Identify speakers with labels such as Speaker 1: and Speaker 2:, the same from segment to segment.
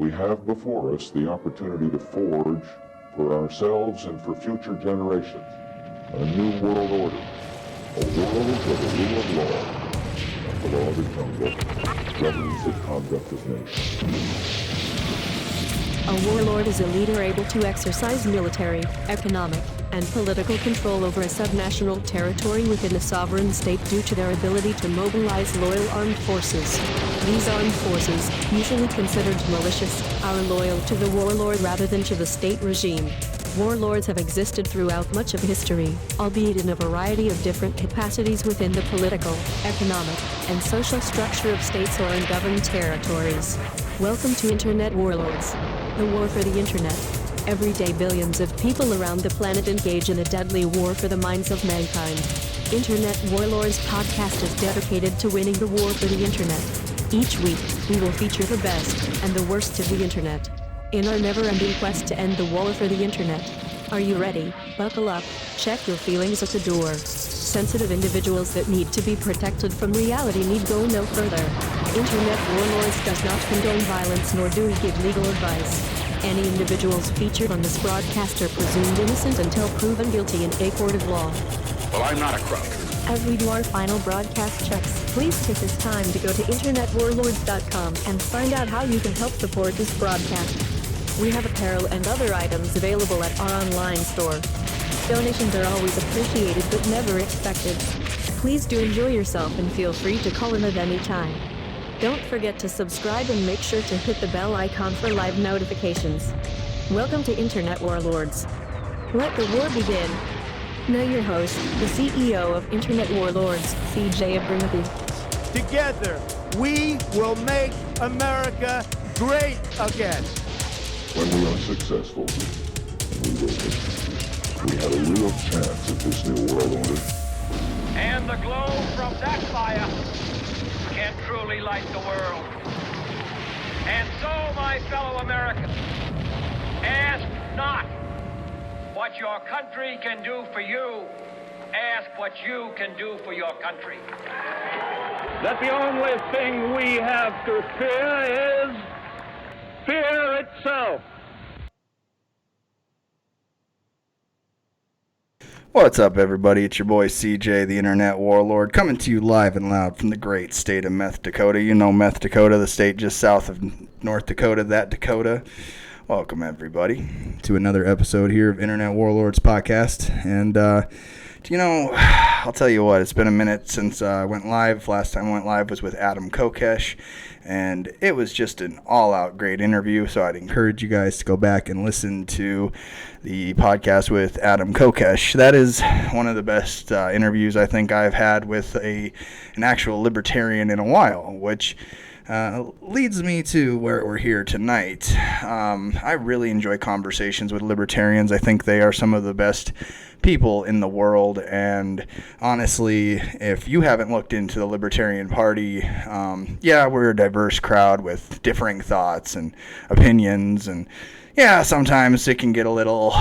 Speaker 1: We have before us the opportunity to forge, for ourselves and for future generations, a new world order, a world where the rule of law and the law of the jungle governs the conduct of nations.
Speaker 2: A warlord is a leader able to exercise military, economic, and political control over a subnational territory within a sovereign state due to their ability to mobilize loyal armed forces. These armed forces, usually considered malicious, are loyal to the warlord rather than to the state regime. Warlords have existed throughout much of history, albeit in a variety of different capacities within the political, economic, and social structure of states or in governed territories. Welcome to Internet Warlords, the war for the Internet. Every day billions of people around the planet engage in a deadly war for the minds of mankind. Internet Warlords podcast is dedicated to winning the war for the Internet. Each week, we will feature the best and the worst of the Internet in our never-ending quest to end the war for the Internet. Are you ready? Buckle up, check your feelings at the door. Sensitive individuals that need to be protected from reality need go no further. Internet Warlords does not condone violence nor do we give legal advice. Any individuals featured on this broadcast are presumed innocent until proven guilty in a court of law.
Speaker 3: Well, I'm not a crook.
Speaker 2: As we do our final broadcast checks, please take this time to go to internetwarlords.com and find out how you can help support this broadcast. We have apparel and other items available at our online store. Donations are always appreciated but never expected. Please do enjoy yourself and feel free to call in at any time. Don't forget to subscribe and make sure to hit the bell icon for live notifications. Welcome to Internet Warlords. Let the war begin. Now your host, the CEO of Internet Warlords, CJ Abernathy.
Speaker 4: Together, we will make America great again.
Speaker 1: When we are successful, and we will be, we have a real chance at this new world order.
Speaker 5: And the glow from that fire can truly light the world. And so, my fellow Americans, ask not what your country can do for you. Ask what you can do for your country.
Speaker 6: That the only thing we have to fear is fear itself.
Speaker 7: What's up, everybody? It's your boy CJ, the Internet Warlord, coming to you live and loud from the great state of Meth Dakota. You know Meth Dakota, the state just south of North Dakota, that Dakota. Welcome, everybody, to another episode here of Internet Warlords podcast. And, I'll tell you what, it's been a minute since I went live. Last time I went live was with Adam Kokesh, and it was just an all-out great interview, so I'd encourage you guys to go back and listen to the podcast with Adam Kokesh. That is one of the best interviews I think I've had with an actual libertarian in a while, which leads me to where we're here tonight. I really enjoy conversations with libertarians. I think they are some of the best people in the world, and honestly, if you haven't looked into the Libertarian Party, we're a diverse crowd with differing thoughts and opinions, and yeah, sometimes it can get a little,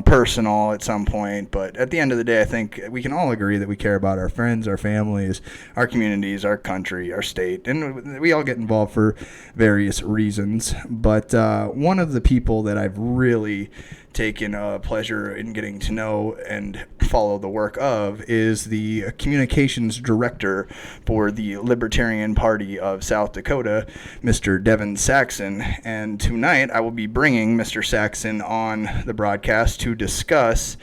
Speaker 7: personal at some point, but at the end of the day, I think we can all agree that we care about our friends, our families, our communities, our country, our state, and we all get involved for various reasons. But one of the people that I've really taken a pleasure in getting to know and follow the work of is the communications director for the Libertarian Party of South Dakota, Mr. Devin Saxon. And tonight I will be bringing Mr. Saxon on the broadcast to discuss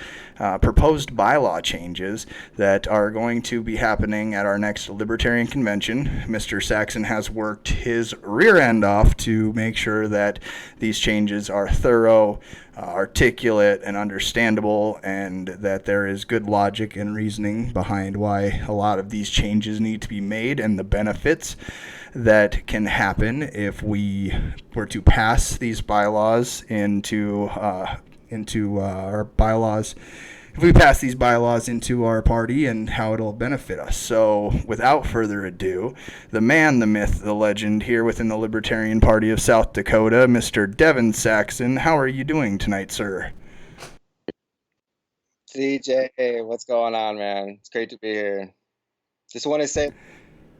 Speaker 7: proposed bylaw changes that are going to be happening at our next Libertarian convention. Mr. Saxon has worked his rear end off to make sure that these changes are thorough, articulate, and understandable, and that there is good logic and reasoning behind why a lot of these changes need to be made and the benefits that can happen if we were to pass these bylaws into our bylaws, if we pass these bylaws into our party, and how it'll benefit us. So without further ado, the man, the myth, the legend here within the Libertarian Party of South Dakota, Mr. Devin Saxon. How are you doing tonight, sir?
Speaker 8: CJ, what's going on, man? It's great to be here. Just want to say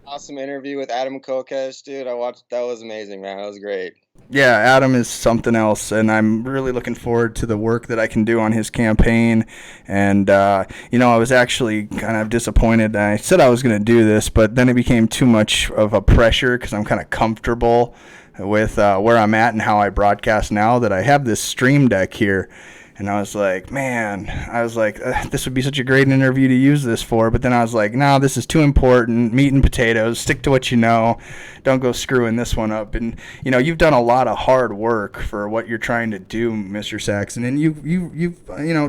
Speaker 3: awesome interview with Adam Kokesh, dude. I watched. That was amazing, man. That was great.
Speaker 7: Yeah, Adam is something else, and I'm really looking forward to the work that I can do on his campaign. And, I was actually kind of disappointed. I said I was going to do this, but then it became too much of a pressure because I'm kind of comfortable with where I'm at and how I broadcast now that I have this stream deck here. And I was like, this would be such a great interview to use this for. But then I was like, no, this is too important. Meat and potatoes. Stick to what you know. Don't go screwing this one up. And, you've done a lot of hard work for what you're trying to do, Mr. Saxon. And you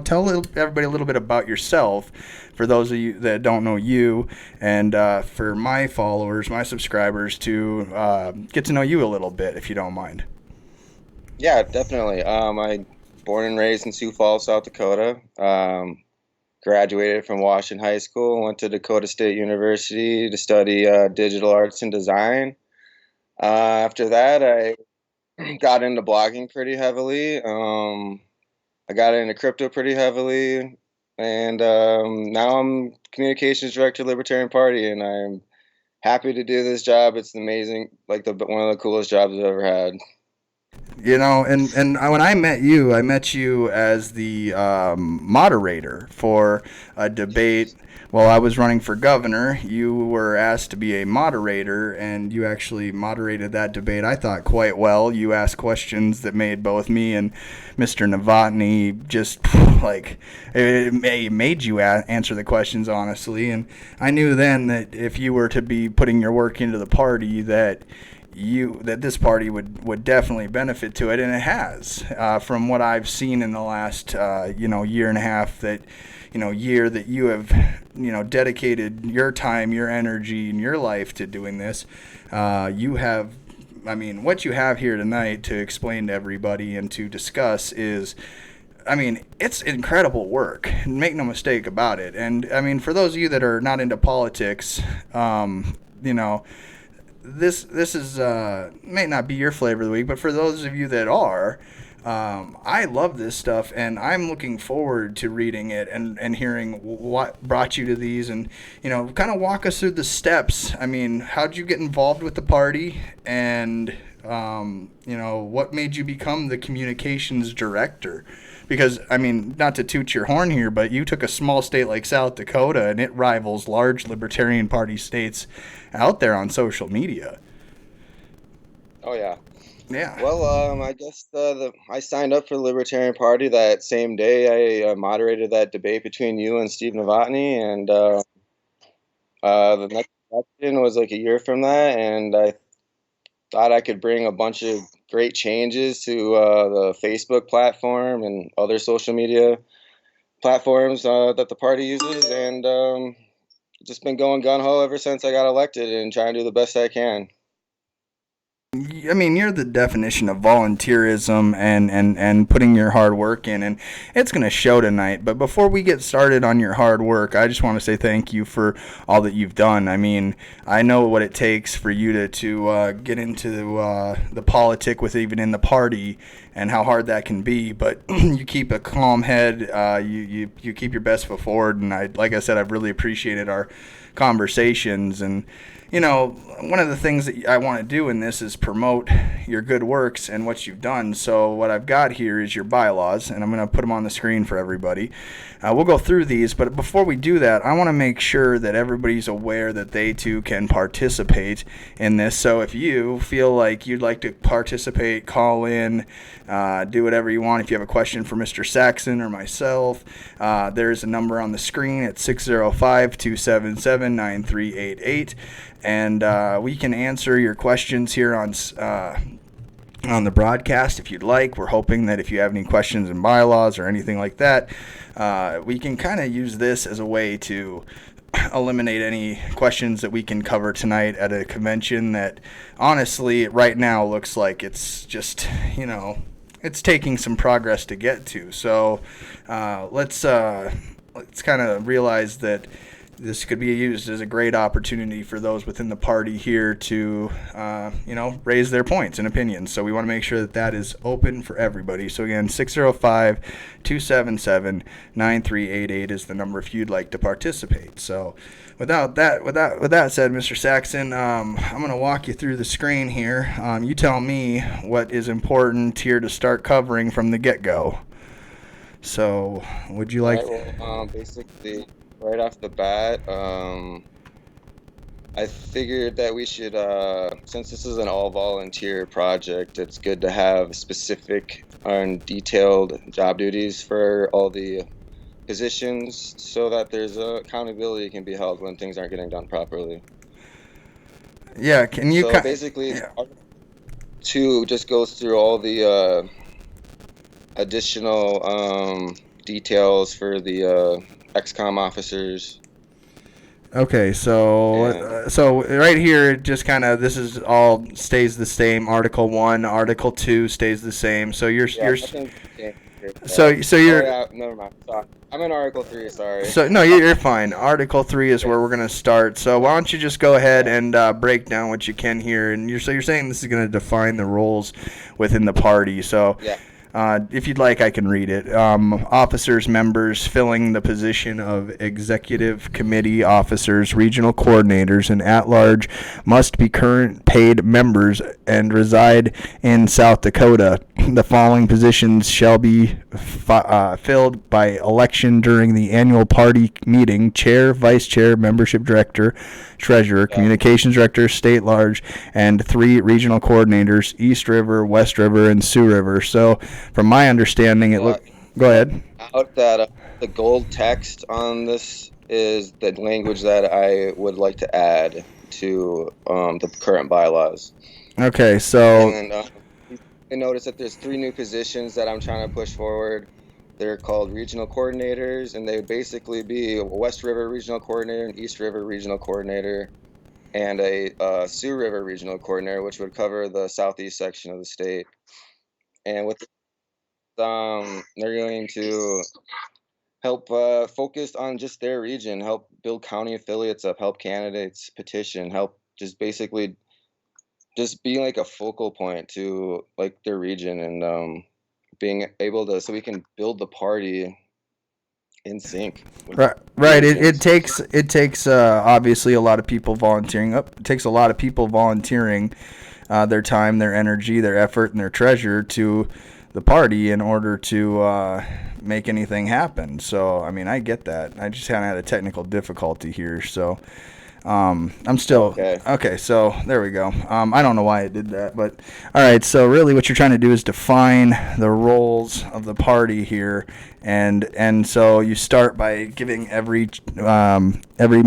Speaker 7: tell everybody a little bit about yourself for those of you that don't know you. And for my followers, my subscribers to get to know you a little bit, if you don't mind.
Speaker 3: Yeah, definitely. I born and raised in Sioux Falls, South Dakota. Graduated from Washington High School. Went to Dakota State University to study digital arts and design. After that, I got into blogging pretty heavily. I got into crypto pretty heavily. And now I'm communications director of Libertarian Party, and I'm happy to do this job. It's amazing, one of the coolest jobs I've ever had.
Speaker 7: And when I met you as the moderator for a debate while I was running for governor. You were asked to be a moderator, and you actually moderated that debate, I thought, quite well. You asked questions that made both me and Mr. Novotny just, it made you answer the questions honestly. And I knew then that if you were to be putting your work into the party, that this party would definitely benefit to it, and it has. From what I've seen in the last year and a half, that you have dedicated your time, your energy, and your life to doing this. What you have here tonight to explain to everybody and to discuss is, it's incredible work. Make no mistake about it. And for those of you that are not into politics, this is may not be your flavor of the week, but for those of you that are, I love this stuff, and I'm looking forward to reading it and hearing what brought you to these, and kind of walk us through the steps. How'd you get involved with the party, and what made you become the communications director? Because, not to toot your horn here, but you took a small state like South Dakota, and it rivals large Libertarian Party states out there on social media.
Speaker 3: Oh, yeah.
Speaker 7: Yeah.
Speaker 3: Well, I guess I signed up for the Libertarian Party that same day. I moderated that debate between you and Steve Novotny, and the next election was like a year from that, and I thought I could bring a bunch of great changes to the Facebook platform and other social media platforms that the party uses, and just been going gung-ho ever since I got elected and trying to do the best I can.
Speaker 7: You're the definition of volunteerism and putting your hard work in, and it's going to show tonight. But before we get started on your hard work, I just want to say thank you for all that you've done. I know what it takes for you to get into the politic with even in the party, and how hard that can be. But you keep a calm head. You keep your best foot forward, and like I said, I've really appreciated our conversations. And one of the things that I want to do in this is promote your good works and what you've done. So what I've got here is your bylaws, and I'm going to put them on the screen for everybody. We'll go through these, but before we do that, I want to make sure that everybody's aware that they too can participate in this. So if you feel like you'd like to participate, call in, do whatever you want. If you have a question for Mr. Saxon or myself, there's a number on the screen at 605-277-9388. And we can answer your questions here on the broadcast if you'd like. We're hoping that if you have any questions in bylaws or anything like that, we can kind of use this as a way to eliminate any questions that we can cover tonight at a convention that honestly right now looks like it's just, it's taking some progress to get to. So let's kind of realize that this could be used as a great opportunity for those within the party here to, raise their points and opinions. So we want to make sure that that is open for everybody. So again, 605-277-9388 is the number if you'd like to participate. So with that said, Mr. Saxon, I'm going to walk you through the screen here. You tell me what is important here to start covering from the get-go. So would you like...
Speaker 3: Basically, right off the bat, I figured that we should, since this is an all-volunteer project, it's good to have specific and detailed job duties for all the positions so that there's accountability can be held when things aren't getting done properly.
Speaker 7: Yeah, can you...
Speaker 3: So basically, yeah. 2 just goes through all the additional details for the XCOM officers.
Speaker 7: Okay, so right here, it just kind of, this is all stays the same. Article 1, Article 2 stays the same. So you're
Speaker 3: you're. Never mind. Sorry. I'm in Article 3. Sorry.
Speaker 7: So no, you're fine. Article 3 is where we're gonna start. So why don't you just go ahead and break down what you can here? And you're saying this is gonna define the roles within the party. So.
Speaker 3: Yeah.
Speaker 7: If you'd like, I can read it. Officers, members filling the position of executive committee officers, regional coordinators, and at-large must be current paid members and reside in South Dakota. The following positions shall be filled by election during the annual party meeting: chair, vice chair, membership director, treasurer, communications director, state large, and 3 regional coordinators: East River, West River, and Sioux River. So, from my understanding, go ahead.
Speaker 3: Out that the gold text on this is the language that I would like to add to the current bylaws.
Speaker 7: Okay, so.
Speaker 3: And then, you notice that there's 3 new positions that I'm trying to push forward. They're called regional coordinators, and they would basically be a West River regional coordinator, an East River regional coordinator, and a Sioux River regional coordinator, which would cover the southeast section of the state. And with they're going to help focus on just their region, help build county affiliates up, help candidates petition, help just basically just be like a focal point to like their region, and being able to, so we can build the party in sync.
Speaker 7: Right. It takes obviously a lot of people volunteering. It takes a lot of people volunteering their time, their energy, their effort, and their treasure to the party in order to make anything happen. So, I mean, I get that. I just kind of had a technical difficulty here. So, I'm still okay. So there we go. I don't know why it did that, but all right. So really, what you're trying to do is define the roles of the party here, and so you start by giving every every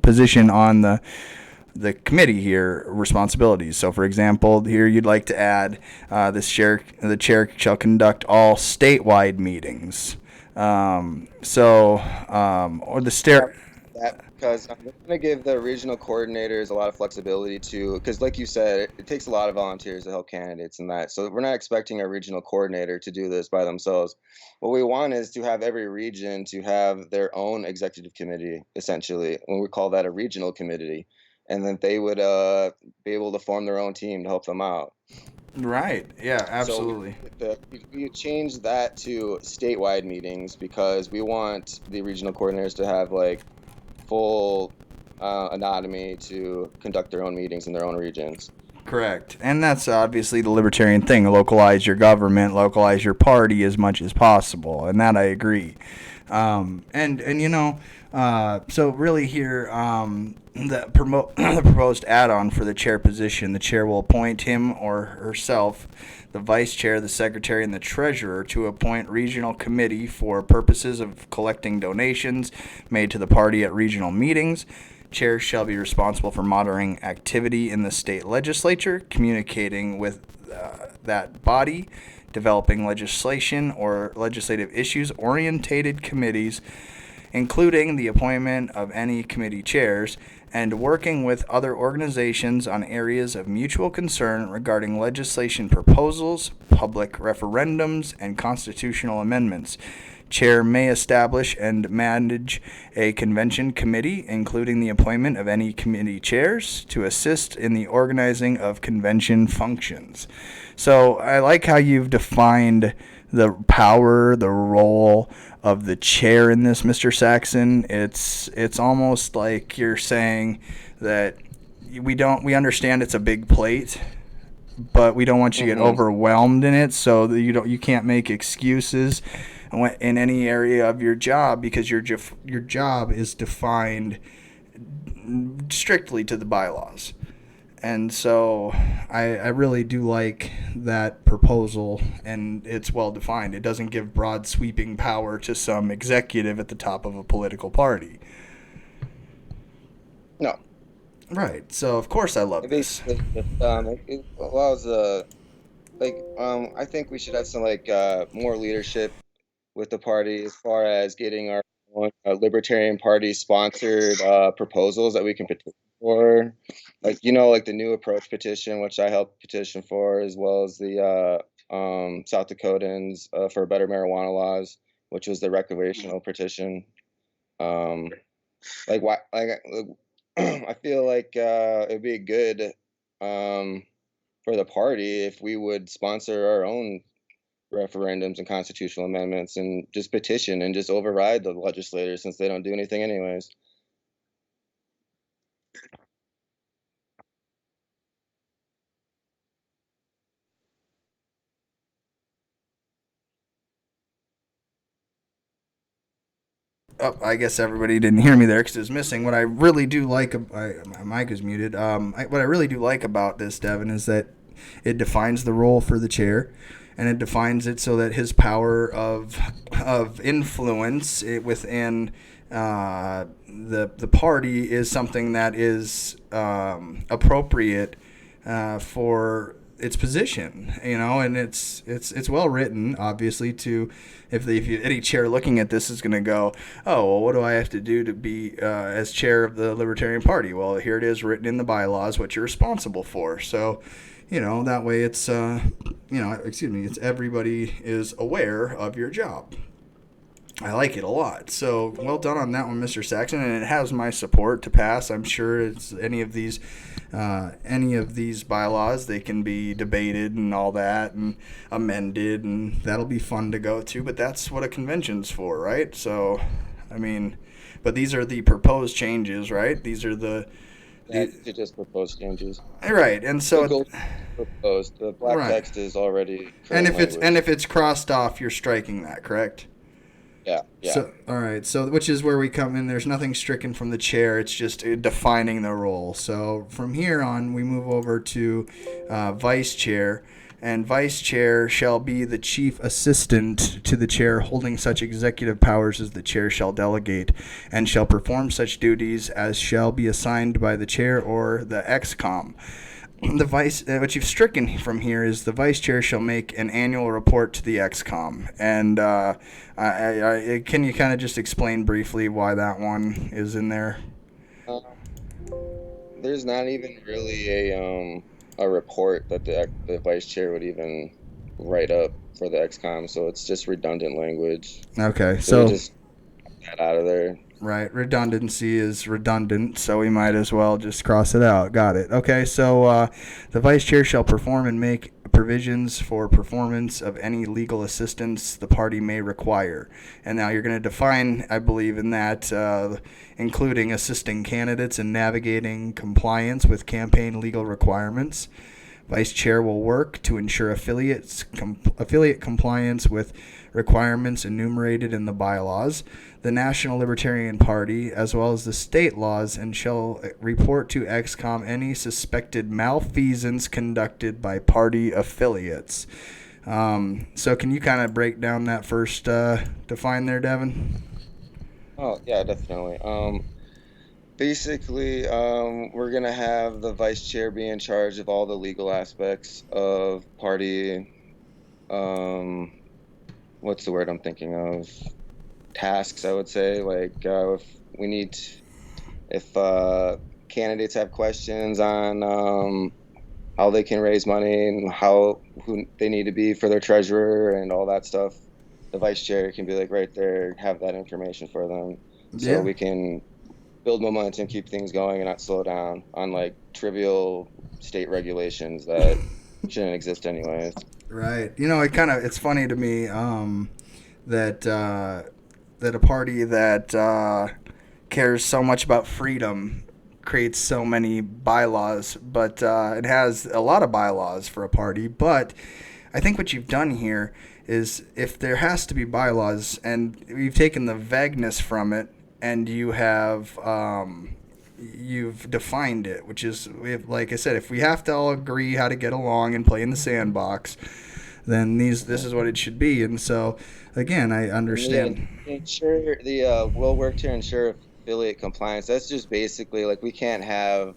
Speaker 7: position on the committee here responsibilities. So, for example, here you'd like to add the chair shall conduct all statewide meetings. Or the stair.
Speaker 3: That because I'm going to give the regional coordinators a lot of flexibility to, because like you said, it takes a lot of volunteers to help candidates and that. So we're not expecting a regional coordinator to do this by themselves. What we want is to have every region to have their own executive committee, essentially, when we call that a regional committee. And then they would be able to form their own team to help them out.
Speaker 7: Right. Yeah, absolutely.
Speaker 3: So we changed that to statewide meetings because we want the regional coordinators to have like full autonomy to conduct their own meetings in their own regions.
Speaker 7: Correct. And that's obviously the libertarian thing. Localize your government, localize your party as much as possible. And that I agree. So really here, the proposed add-on for the chair position, the chair will appoint him or herself, the vice chair, the secretary, and the treasurer to appoint regional committee for purposes of collecting donations made to the party at regional meetings. Chairs shall be responsible for monitoring activity in the state legislature, communicating with that body, developing legislation or legislative issues, orientated committees, including the appointment of any committee chairs, and working with other organizations on areas of mutual concern regarding legislation proposals, public referendums, and constitutional amendments. Chair may establish and manage a convention committee, including the appointment of any committee chairs to assist in the organizing of convention functions. So I like how you've defined the power, the role of the chair in this, Mr. Saxon. It's almost like you're saying that we understand it's a big plate, but we don't want you to get overwhelmed in it, so that you can't make excuses in any area of your job, because your job is defined strictly to the bylaws. And so I really do like that proposal, and it's well defined. It doesn't give broad sweeping power to some executive at the top of a political party.
Speaker 3: No.
Speaker 7: Right. So of course I love this.
Speaker 3: It allows I think we should have some more leadership with the party as far as getting our own Libertarian Party sponsored proposals that we can petition for, like the New Approach petition, which I helped petition for, as well as the South Dakotans for better marijuana laws, which was the recreational petition. I feel like it'd be good for the party if we would sponsor our own referendums and constitutional amendments and just petition and just override the legislators, since they don't do anything anyways.
Speaker 7: Oh, I guess everybody didn't hear me there because it was missing. What I really do like, my mic is muted. What I really do like about this, Devin, is that it defines the role for the chair, and it defines it so that his power of influence within the party is something that is appropriate for its position, and it's well written, obviously. To if any chair looking at this is going to go, oh, well, what do I have to do to be as chair of the Libertarian Party? Well, here it is written in the bylaws what you're responsible for. So, that way it's it's everybody is aware of your job. I like it a lot. So well done on that one, Mr. Saxon, and it has my support to pass. I'm sure it's any of these bylaws, they can be debated and all that and amended, and that'll be fun to go to. But that's what a convention's for, right? So, but these are the proposed changes, right? These are the
Speaker 3: just proposed changes.
Speaker 7: Right, and so
Speaker 3: proposed. The black text is already.
Speaker 7: And if it's crossed off, you're striking that, correct?
Speaker 3: Yeah.
Speaker 7: So, all right. So, which is where we come in. There's nothing stricken from the chair. It's just defining the role. So, from here on, we move over to vice chair. And vice chair shall be the chief assistant to the chair, holding such executive powers as the chair shall delegate, and shall perform such duties as shall be assigned by the chair or the XCOM. The vice, what you've stricken from here is the vice chair shall make an annual report to the XCOM. And can you kind of just explain briefly why that one is in there?
Speaker 3: There's not even really a report that the vice chair would even write up for the XCOM, so it's just redundant language.
Speaker 7: Okay, so
Speaker 3: just get that out of there.
Speaker 7: Right, redundancy is redundant, so we might as well just cross it out. Got it. Okay, so the vice chair shall perform and make provisions for performance of any legal assistance the party may require. And now you're going to define, I believe, in that, including assisting candidates in navigating compliance with campaign legal requirements. Vice chair will work to ensure affiliate compliance with requirements enumerated in the bylaws, the National Libertarian Party, as well as the state laws, and shall report to XCOM any suspected malfeasance conducted by party affiliates. So can you kind of break down that first define there, Devin?
Speaker 3: Oh, yeah, definitely. Basically, we're going to have the vice chair be in charge of all the legal aspects of party, what's the word I'm thinking of? Tasks, I would say. If candidates have questions on how they can raise money and who they need to be for their treasurer and all that stuff, the vice chair can be like right there, have that information for them, so
Speaker 7: Yeah.
Speaker 3: we can build momentum, keep things going, and not slow down on like trivial state regulations that shouldn't exist anyways.
Speaker 7: Right. It's funny to me that a party that cares so much about freedom creates so many bylaws, but it has a lot of bylaws for a party. But I think what you've done here is, if there has to be bylaws, and you've taken the vagueness from it, and you've defined it, which is, like I said, if we have to all agree how to get along and play in the sandbox, then this is what it should be. And so, again, I understand.
Speaker 3: We'll work to ensure affiliate compliance. That's just basically like, we can't have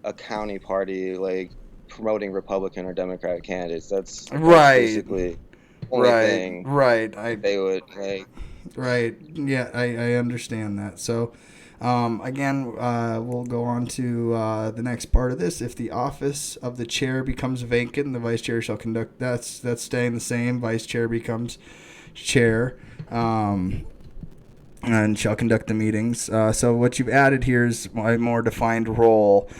Speaker 3: a county party like promoting Republican or Democratic candidates. That's
Speaker 7: Right.
Speaker 3: basically the only thing
Speaker 7: Right.
Speaker 3: they would like.
Speaker 7: Right. Yeah, I understand that. So, again, we'll go on to the next part of this. If the office of the chair becomes vacant, the vice chair shall conduct. That's staying the same. Vice chair becomes chair, and shall conduct the meetings. So what you've added here is a more defined role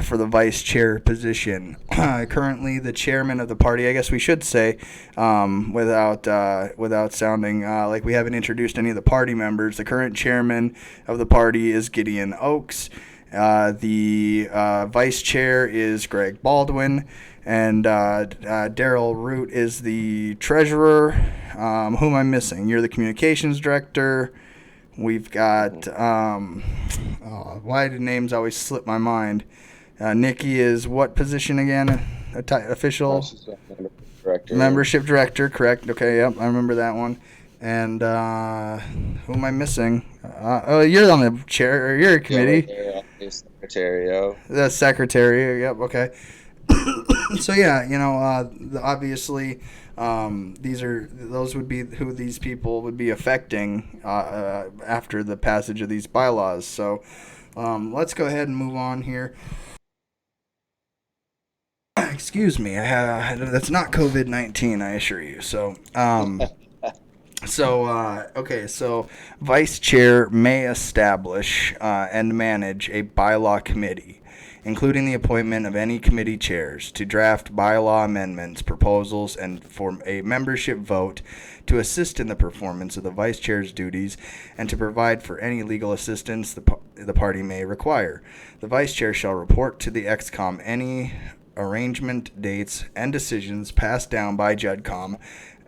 Speaker 7: for the vice chair position. Currently, the chairman of the party, I guess we should say, without sounding like we haven't introduced any of the party members, the current chairman of the party is Gideon Oakes. The vice chair is Greg Baldwin, and Daryl Root is the treasurer. Who am I missing? You're the communications director. We've got, why do names always slip my mind? Nikki is what position again? Official? Membership director, correct. Okay, yep, I remember that one. And who am I missing? You're on the chair, or you're a committee.
Speaker 3: Secretary.
Speaker 7: The secretary, yep, okay. So yeah, obviously, those would be who these people would be affecting after the passage of these bylaws. So let's go ahead and move on here. Excuse me, that's not COVID-19, I assure you. So, so vice chair may establish and manage a bylaw committee, including the appointment of any committee chairs, to draft bylaw amendments, proposals, and for a membership vote, to assist in the performance of the vice chair's duties, and to provide for any legal assistance the party may require. The vice chair shall report to the ExCom any arrangement, dates, and decisions passed down by JudCom,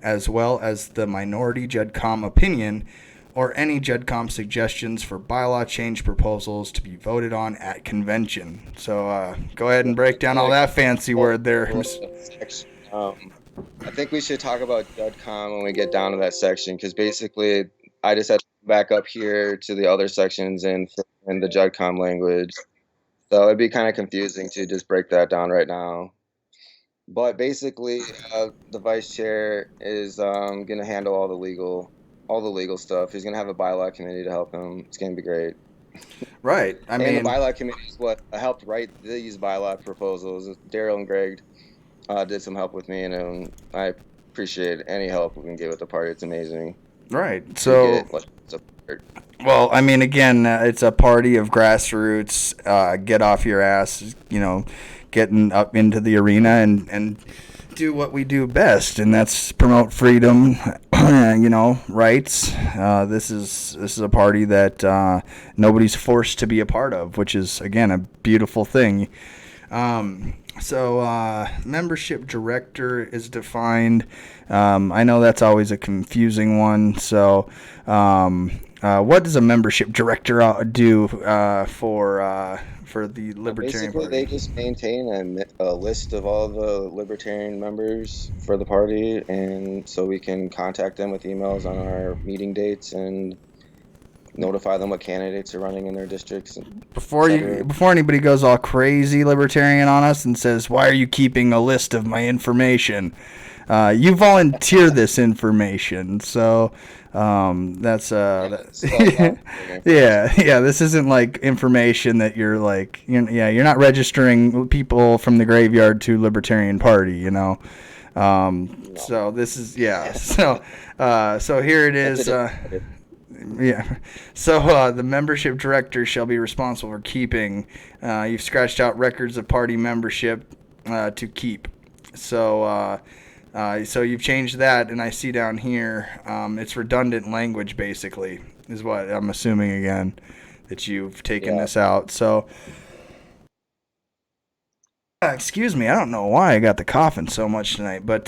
Speaker 7: as well as the minority JudCom opinion, or any JudCom suggestions for bylaw change proposals to be voted on at convention. So go ahead and break down all that fancy word there.
Speaker 3: I think we should talk about JudCom when we get down to that section, because basically I just had to back up here to the other sections and in the JudCom language. So it'd be kind of confusing to just break that down right now. But basically, the vice chair is going to handle all the legal stuff. He's going to have a bylaw committee to help him. It's going to be great.
Speaker 7: Right.
Speaker 3: And the bylaw committee is what helped write these bylaw proposals. Daryl and Greg did some help with me, and I appreciate any help we can get with the party. It's amazing.
Speaker 7: Right. So, well, I mean, again, it's a party of grassroots. Get off your ass, getting up into the arena and do what we do best, and that's promote freedom, rights. This is a party that nobody's forced to be a part of, which is, again, a beautiful thing. So membership director is defined. I know that's always a confusing one. So what does a membership director do for the Libertarian
Speaker 3: Basically,
Speaker 7: Party?
Speaker 3: they just maintain a list of all the Libertarian members for the party, and so we can contact them with emails on our meeting dates and notify them what candidates are running in their districts.
Speaker 7: Before anybody goes all crazy libertarian on us and says, "Why are you keeping a list of my information?" You volunteer this information, so that's yeah. This isn't like information that you're not registering people from the graveyard to Libertarian Party, So this is so here it is. Yeah. So the membership director shall be responsible for keeping. You've scratched out records of party membership to keep. So so you've changed that, and I see down here it's redundant language, basically, is what I'm assuming again, that you've taken this out. So excuse me, I don't know why I got the coughing so much tonight, but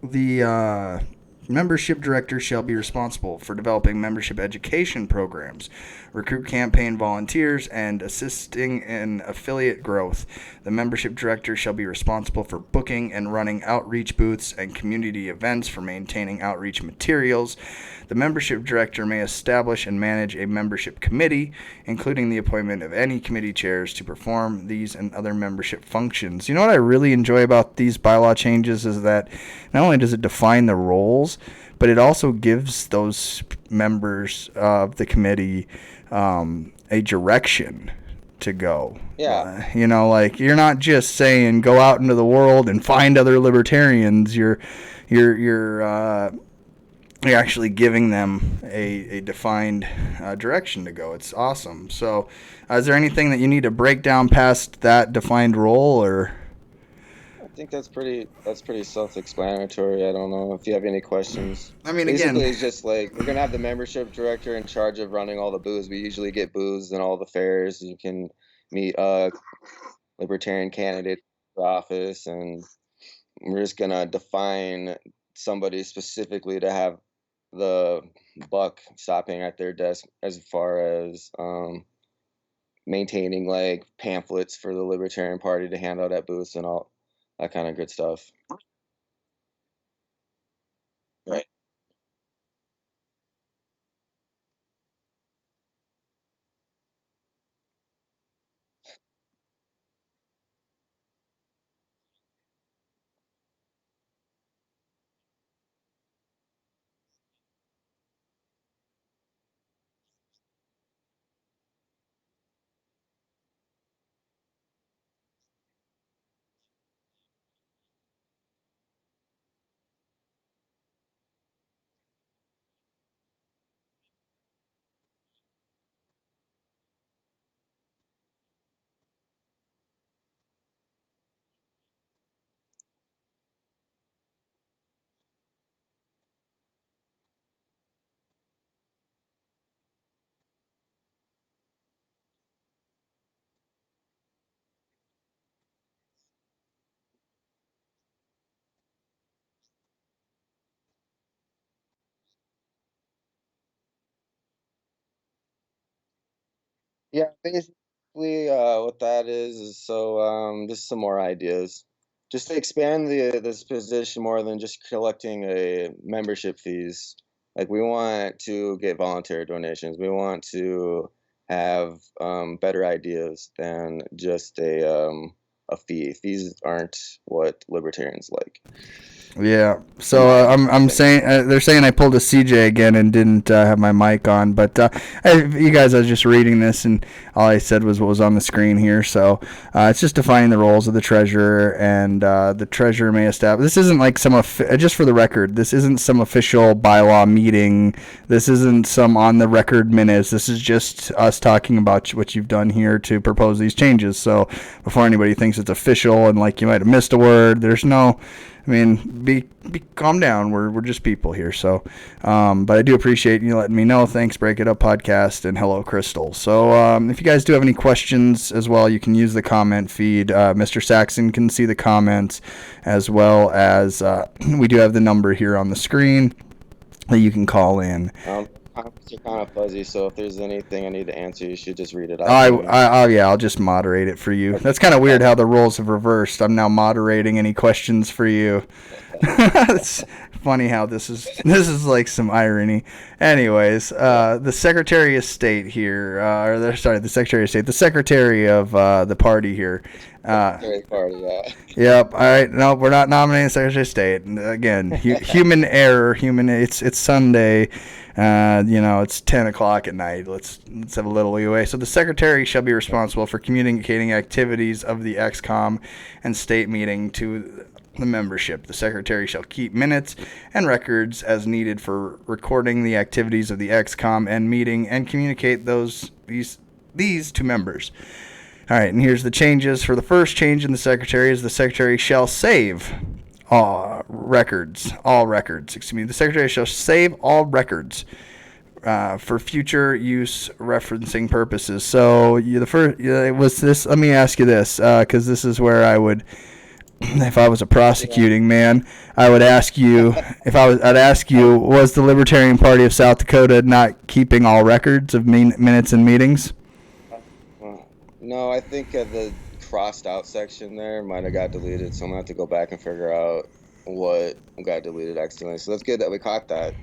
Speaker 7: the membership director shall be responsible for developing membership education programs, recruit campaign volunteers, and assisting in affiliate growth. The membership director shall be responsible for booking and running outreach booths and community events, for maintaining outreach materials. The membership director may establish and manage a membership committee, including the appointment of any committee chairs to perform these and other membership functions. You know what I really enjoy about these bylaw changes is that not only does it define the roles, but it also gives those members of the committee a direction to go.
Speaker 3: Yeah.
Speaker 7: Like, you're not just saying go out into the world and find other libertarians. You're actually giving them a defined direction to go. It's awesome. So, is there anything that you need to break down past that defined role, or?
Speaker 3: I think that's pretty self-explanatory. I don't know if you have any questions.
Speaker 7: I mean,
Speaker 3: basically,
Speaker 7: again,
Speaker 3: it's just like we're gonna have the membership director in charge of running all the booths. We usually get booths in all the fairs. You can meet libertarian candidates for office, and we're just gonna define somebody specifically to have the buck stopping at their desk as far as maintaining like pamphlets for the Libertarian Party to hand out at booths and all that kind of good stuff. Right. Yeah, basically, what that is just some more ideas, just to expand this position more than just collecting a membership fees. Like we want to get volunteer donations. We want to have better ideas than just a fee. Fees aren't what libertarians like.
Speaker 7: Yeah. So I'm saying they're saying I pulled a CJ again and didn't have my mic on, but you guys, I was just reading this and all I said was what was on the screen here. So it's just defining the roles of the treasurer, and the treasurer may establish. This isn't like just for the record, this isn't some official bylaw meeting. This isn't some on the record minutes. This is just us talking about what you've done here to propose these changes. So before anybody thinks it's official and like you might have missed a word, there's no. I mean, be calm down. We're just people here. So, but I do appreciate you letting me know. Thanks, Break It Up Podcast, and hello, Crystal. So, if you guys do have any questions as well, you can use the comment feed. Mr. Saxon can see the comments, as well as we do have the number here on the screen that you can call in.
Speaker 3: Comments are kind of fuzzy, so if there's anything I need to answer, you should just read it out.
Speaker 7: Yeah, I'll just moderate it for you. That's kind of weird how the roles have reversed. I'm now moderating any questions for you. It's funny how this is like some irony. Anyways, the Secretary of State here, the Secretary of the party here.
Speaker 3: Secretary party, yeah.
Speaker 7: Yep. All right. No, we're not nominating Secretary of State. Again, human error. It's Sunday. It's 10 o'clock at night. Let's have a little leeway. So the Secretary shall be responsible for communicating activities of the XCOM and state meeting to the membership. The Secretary shall keep minutes and records as needed for recording the activities of the XCOM and meeting and communicate these to members. All right, and here's the changes. For the first change in the Secretary is the Secretary shall save all records. The Secretary shall save all records for future use referencing purposes. So let me ask you this, because this is where I would, if I was a prosecuting man, I would ask you, I'd ask you, was the Libertarian Party of South Dakota not keeping all records of minutes and meetings?
Speaker 3: No, I think the crossed out section there might have got deleted, so I'm gonna have to go back and figure out what got deleted accidentally. So that's good that we caught that.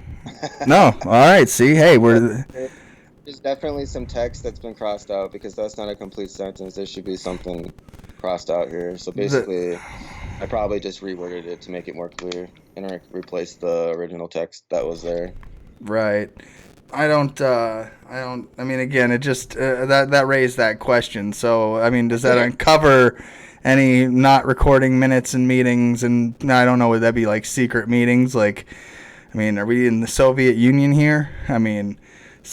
Speaker 7: No, all right. See, hey,
Speaker 3: there's definitely some text that's been crossed out because that's not a complete sentence. There should be something crossed out here. So basically, I probably just reworded it to make it more clear and replace the original text that was there.
Speaker 7: Right. I mean, again, it just, that raised that question. So, I mean, does that uncover any not recording minutes and meetings? And I don't know, would that be like secret meetings? Like, I mean, are we in the Soviet Union here? I mean,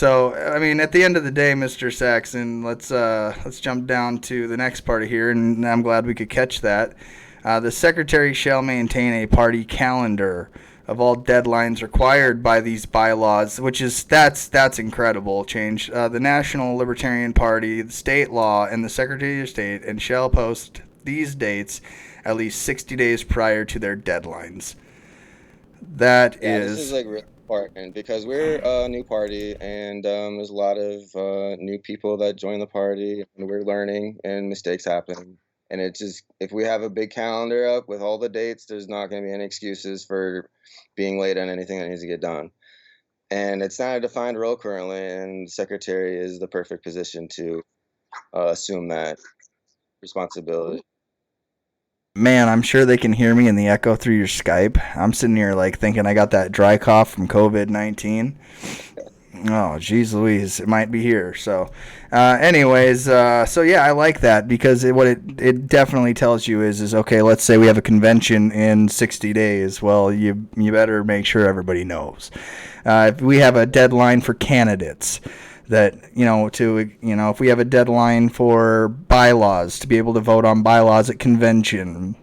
Speaker 7: at the end of the day, Mr. Saxon, let's jump down to the next part of here, and I'm glad we could catch that. The Secretary shall maintain a party calendar of all deadlines required by these bylaws, which is that's incredible change. The National Libertarian Party, the state law, and the Secretary of State, and shall post these dates at least 60 days prior to their deadlines. This
Speaker 3: is like really important because we're a new party, and there's a lot of new people that join the party, and we're learning, and mistakes happen. And it's just, if we have a big calendar up with all the dates, there's not going to be any excuses for being late on anything that needs to get done. And it's not a defined role currently, and the Secretary is the perfect position to assume that responsibility.
Speaker 7: Man, I'm sure they can hear me in the echo through your Skype. I'm sitting here like thinking I got that dry cough from COVID-19. Oh, geez Louise, it might be here. So, so yeah, I like that because what it definitely tells you is okay, let's say we have a convention in 60 days. Well, you better make sure everybody knows. If we have a deadline for candidates, that, if we have a deadline for bylaws to be able to vote on bylaws at convention,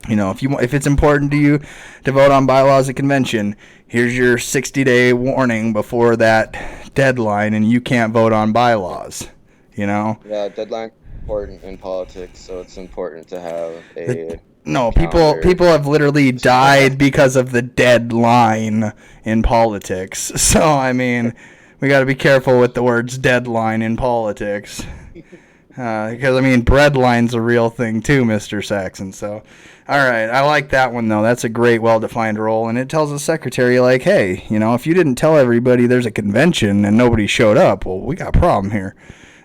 Speaker 7: if it's important to you to vote on bylaws at convention, here's your 60-day warning before that deadline, and you can't vote on bylaws,
Speaker 3: Yeah, deadline is important in politics, so it's important to have a...
Speaker 7: No, people have literally died because of the deadline in politics. So, I mean, we got to be careful with the words deadline in politics. Because, I mean, breadline's a real thing too, Mr. Saxon. So, all right, I like that one, though. That's a great, well-defined role. And it tells the Secretary, like, hey, if you didn't tell everybody there's a convention and nobody showed up, well, we got a problem here.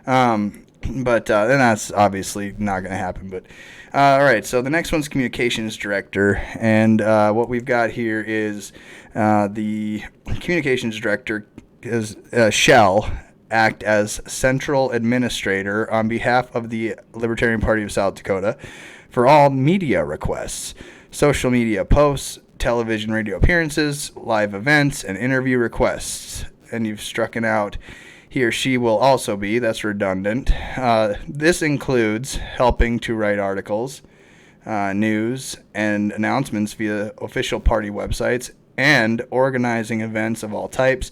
Speaker 7: But then that's obviously not going to happen. But all right, so the next one's Communications Director. And what we've got here is the Communications Director shall act as central administrator on behalf of the Libertarian Party of South Dakota for all media requests, social media posts, television, radio appearances, live events, and interview requests. And you've strucken out he or she will also be, that's redundant. This includes helping to write articles, news, and announcements via official party websites, and organizing events of all types.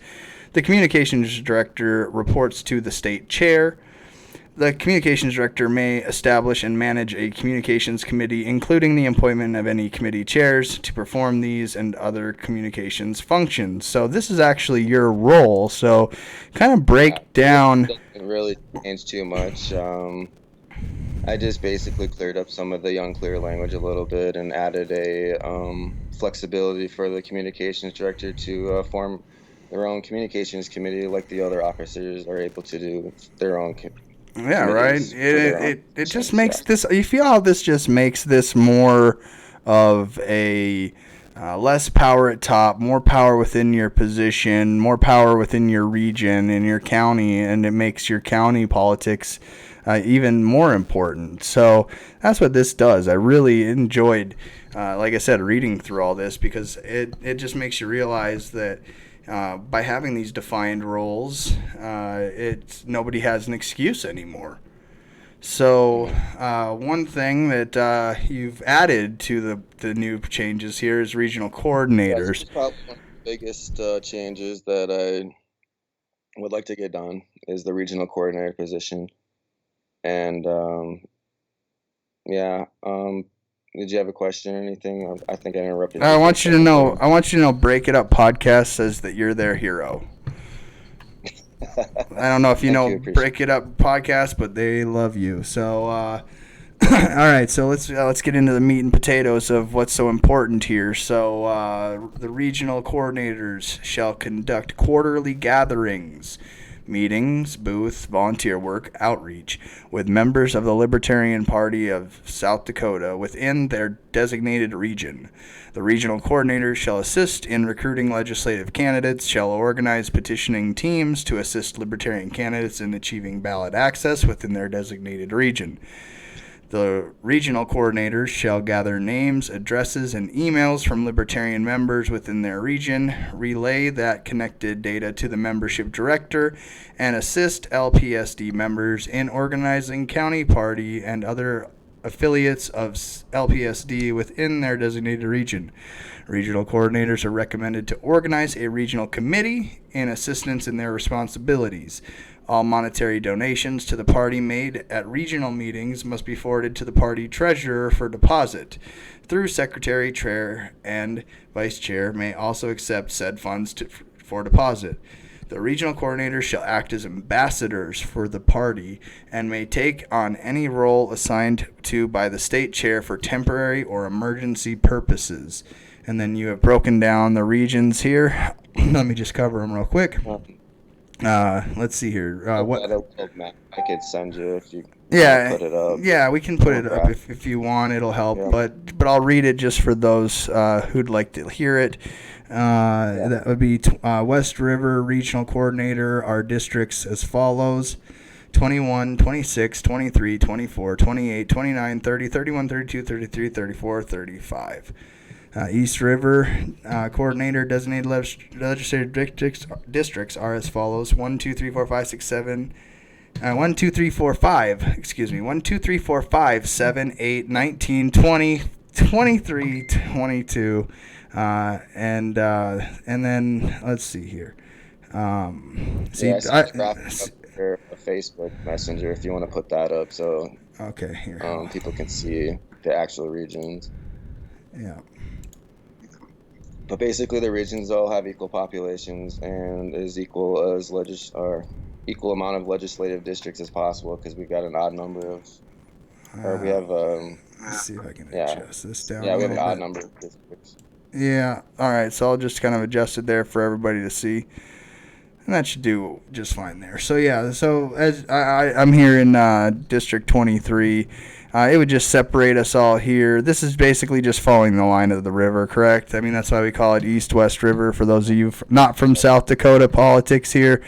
Speaker 7: The Communications Director reports to the state chair. The Communications Director may establish and manage a communications committee, including the appointment of any committee chairs to perform these and other communications functions. So this is actually your role. So kind of break down.
Speaker 3: It doesn't really change too much. I just basically cleared up some of the unclear language a little bit and added a flexibility for the communications director to form their own communications committee, like the other officers are able to do their own.
Speaker 7: Yeah, right.
Speaker 3: committees for their own
Speaker 7: It just
Speaker 3: positions,
Speaker 7: makes
Speaker 3: yeah.
Speaker 7: this. You feel how this just makes this more of a less power at top, more power within your position, more power within your region and your county, and it makes your county politics even more important. So that's what this does. I really enjoyed, like I said, reading through all this because it just makes you realize that by having these defined roles, nobody has an excuse anymore. So one thing that you've added to the new changes here is regional
Speaker 3: Yeah,
Speaker 7: coordinators.
Speaker 3: it's probably one of the biggest changes that I would like to get done is the regional coordinator position. And yeah, did you have a question or anything? I think I interrupted you.
Speaker 7: I
Speaker 3: for a
Speaker 7: want you to
Speaker 3: second
Speaker 7: know.
Speaker 3: there.
Speaker 7: I want you to know. Break It Up podcast says that you're their hero. I don't know if you
Speaker 3: Thank
Speaker 7: know
Speaker 3: you, appreciate
Speaker 7: Break It Up podcast, but they love you. So, all right. So let's get into the meat and potatoes of what's so important here. So, the regional coordinators shall conduct quarterly gatherings, meetings, booth, volunteer work, outreach with members of the Libertarian Party of South Dakota within their designated region. The regional coordinators shall assist in recruiting legislative candidates, shall organize petitioning teams to assist Libertarian candidates in achieving ballot access within their designated region. The regional coordinators shall gather names, addresses, and emails from Libertarian members within their region, relay that connected data to the membership director, and assist LPSD members in organizing county party and other affiliates of LPSD within their designated region. Regional coordinators are recommended to organize a regional committee in assistance in their responsibilities. All monetary donations to the party made at regional meetings must be forwarded to the party treasurer for deposit. Through secretary, chair, and vice chair may also accept said funds for deposit. The regional coordinators shall act as ambassadors for the party and may take on any role assigned to by the state chair for temporary or emergency purposes. And then you have broken down the regions here. Let me just cover them real quick. Let's see here. What?
Speaker 3: Map I could send you if you
Speaker 7: Yeah,
Speaker 3: put it up.
Speaker 7: yeah, we can put it up
Speaker 3: Okay.
Speaker 7: if you want. It'll help,
Speaker 3: Yeah.
Speaker 7: but I'll read it just for those who'd like to hear it. That would be West River Regional Coordinator. Our districts as follows: 21, 26, 23, 24, 28, 29, 30, 31, 32, 33, 34, 35. East River Coordinator designated legislative districts are as follows: 1, 2, 3, 4, 5, 6, 7. 1, 2, 3, 4, 5. Excuse me. 1, 2, 3, 4, 5, 7, 8, 19, 20, 23, 22. And then let's see here. See,
Speaker 3: Yeah, I sent a Facebook Messenger if you want to put that up, so
Speaker 7: okay, here.
Speaker 3: people can see the actual regions.
Speaker 7: Yeah.
Speaker 3: But basically, the regions all have equal populations and is equal as equal amount of legislative districts as possible because we got an odd number of, or we have
Speaker 7: Let's see if I can
Speaker 3: yeah.
Speaker 7: adjust this down.
Speaker 3: Yeah, we
Speaker 7: a
Speaker 3: have an
Speaker 7: little
Speaker 3: odd
Speaker 7: bit.
Speaker 3: number of districts.
Speaker 7: Yeah. All right. So I'll just kind of adjust it there for everybody to see, and that should do just fine there. So yeah. So as I'm here in District 23, it would just separate us all here. This is basically just following the line of the river, correct? I mean, that's why we call it East-West River for those of you not from South Dakota politics here.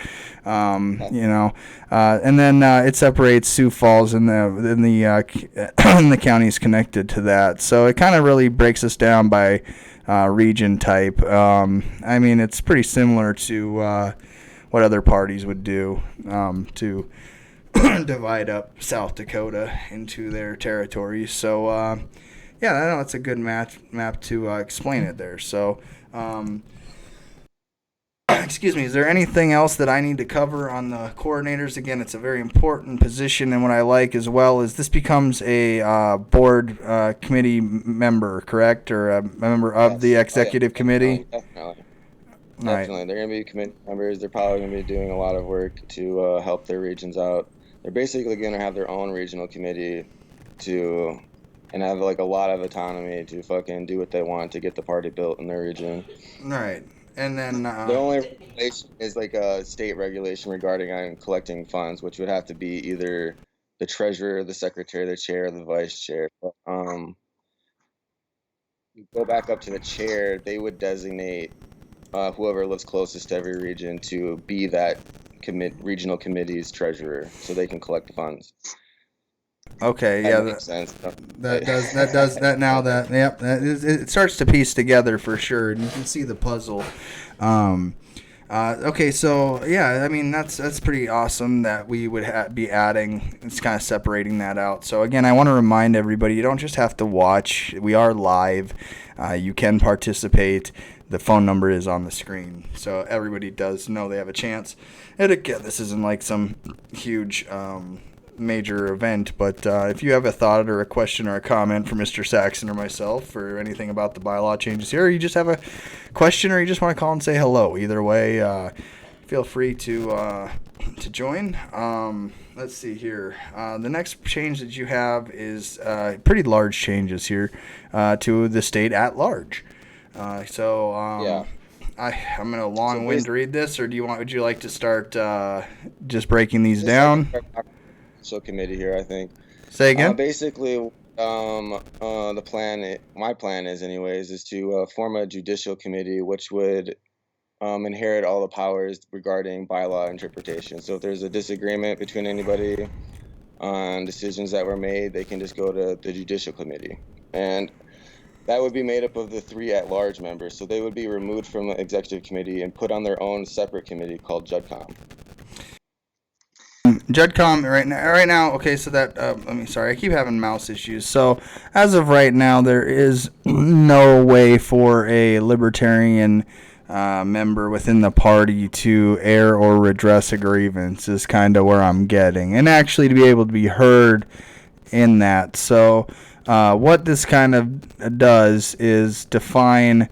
Speaker 7: You know, and then it separates Sioux Falls and the counties connected to that. So it kind of really breaks us down by region type. I mean, it's pretty similar to what other parties would do to divide up South Dakota into their territories. So, yeah, I know it's a good map to explain it there. So, excuse me, is there anything else that I need to cover on the coordinators? Again, it's a very important position, and what I like as well is this becomes a board committee member, correct? Or a member of the executive committee?
Speaker 3: Definitely.
Speaker 7: Right.
Speaker 3: Definitely. They're going to be committee members. They're probably going to be doing a lot of work to help their regions out. They're basically going to have their own regional committee to and have like a lot of autonomy to fucking do what they want to get the party built in their region.
Speaker 7: Right. And then
Speaker 3: The only regulation is like a state regulation regarding collecting funds, which would have to be either the treasurer, the secretary, the chair, or the vice chair. But, you go back up to the chair, they would designate whoever lives closest to every region to be that regional committee's treasurer, so they can collect the funds.
Speaker 7: okay,
Speaker 3: That
Speaker 7: yeah,
Speaker 3: makes sense.
Speaker 7: it starts to piece together for sure, and you can see the puzzle. Okay, so yeah, I mean that's pretty awesome that we would be adding. It's kind of separating that out. So again, I want to remind everybody, you don't just have to watch. We are live. You can participate. The phone number is on the screen, so everybody does know they have a chance. And again, this isn't like some huge major event, but if you have a thought or a question or a comment for Mr. Saxon or myself or anything about the bylaw changes here, or you just have a question or you just want to call and say hello, either way, feel free to join. Let's see here. The next change that you have is pretty large changes here to the state at large.
Speaker 3: Yeah.
Speaker 7: I'm in a long wind to read this, or would you like to start just breaking these down?
Speaker 3: Committee here, I think.
Speaker 7: Say again?
Speaker 3: Basically, my plan is anyways, is to form a judicial committee which would inherit all the powers regarding bylaw interpretation. So if there's a disagreement between anybody on decisions that were made, they can just go to the judicial committee. And that would be made up of the 3 at-large members. So they would be removed from the executive committee and put on their own separate committee called JudCom.
Speaker 7: JudCom right now. Okay, so that sorry, I keep having mouse issues. So as of right now, there is no way for a Libertarian member within the party to air or redress a grievance. Is kind of where I'm getting, and actually to be able to be heard in that. So what this kind of does is define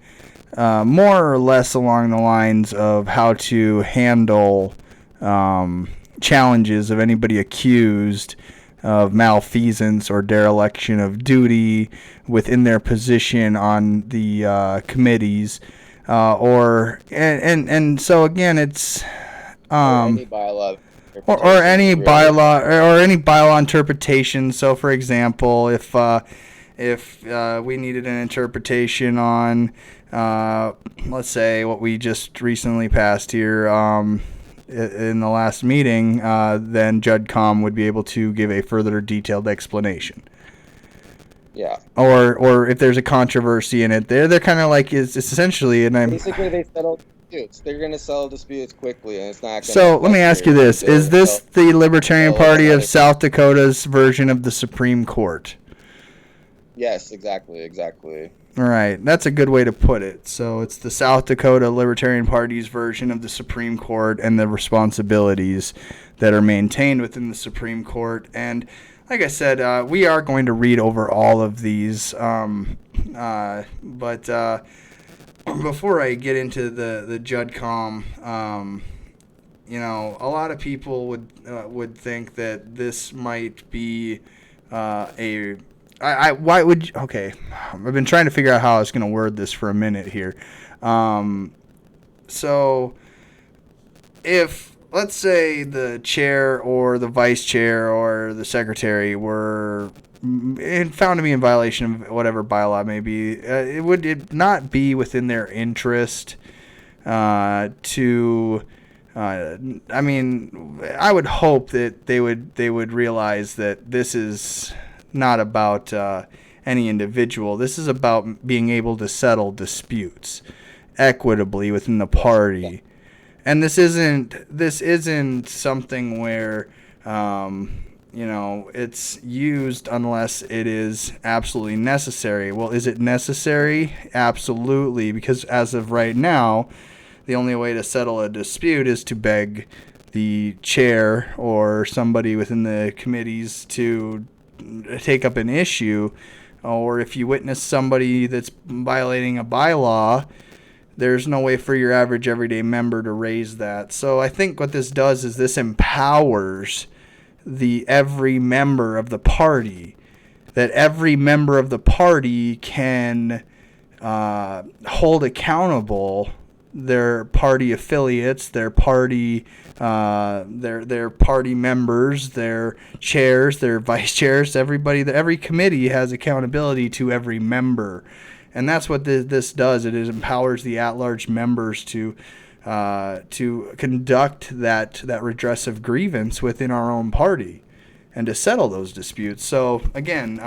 Speaker 7: more or less along the lines of how to handle challenges of anybody accused of malfeasance or dereliction of duty within their position on the committees, so again, it's
Speaker 3: any bylaw
Speaker 7: or any bylaw interpretation. So, for example, if we needed an interpretation on, let's say, what we just recently passed here in the last meeting, then JudCom would be able to give a further detailed explanation.
Speaker 3: Yeah.
Speaker 7: Or if there's a controversy in it, they're kind of like it's essentially, and I'm
Speaker 3: basically they settle disputes. They're gonna settle disputes quickly, and it's not.
Speaker 7: So let me ask you this: is this the Libertarian Party of South Dakota's version of the Supreme Court?
Speaker 3: Yes, exactly.
Speaker 7: All right, that's a good way to put it. So it's the South Dakota Libertarian Party's version of the Supreme Court and the responsibilities that are maintained within the Supreme Court. And like I said, we are going to read over all of these. But before I get into the JudCom, a lot of people would think that this might be why would you, okay, I've been trying to figure out how I was going to word this for a minute here. So if, let's say, the chair or the vice chair or the secretary were found to be in violation of whatever bylaw it may be, it would not be within their interest I would hope that they would realize that this is not about any individual. This is about being able to settle disputes equitably within the party. And this isn't something where it's used unless it is absolutely necessary. Well, is it necessary? Absolutely, because as of right now, the only way to settle a dispute is to beg the chair or somebody within the committees to take up an issue. Or if you witness somebody that's violating a bylaw, there's no way for your average everyday member to raise that. So I think what this does is this empowers every member of the party that every member of the party can hold accountable their party affiliates, their party party members, their chairs, their vice chairs, everybody. Every committee has accountability to every member, and that's what this does. It empowers the at-large members to conduct that redressive grievance within our own party and to settle those disputes. So again,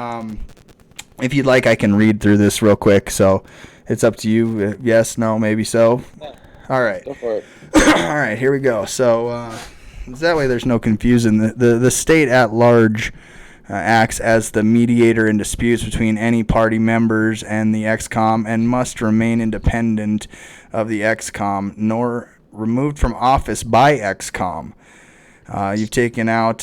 Speaker 7: if you'd like, I can read through this real quick. So it's up to you. Yes, no, maybe so.
Speaker 3: Yeah.
Speaker 7: All right.
Speaker 3: Go for it.
Speaker 7: All right, here we go. So that way there's no confusion. The state at large acts as the mediator in disputes between any party members and the XCOM and must remain independent of the XCOM nor removed from office by XCOM. You've taken out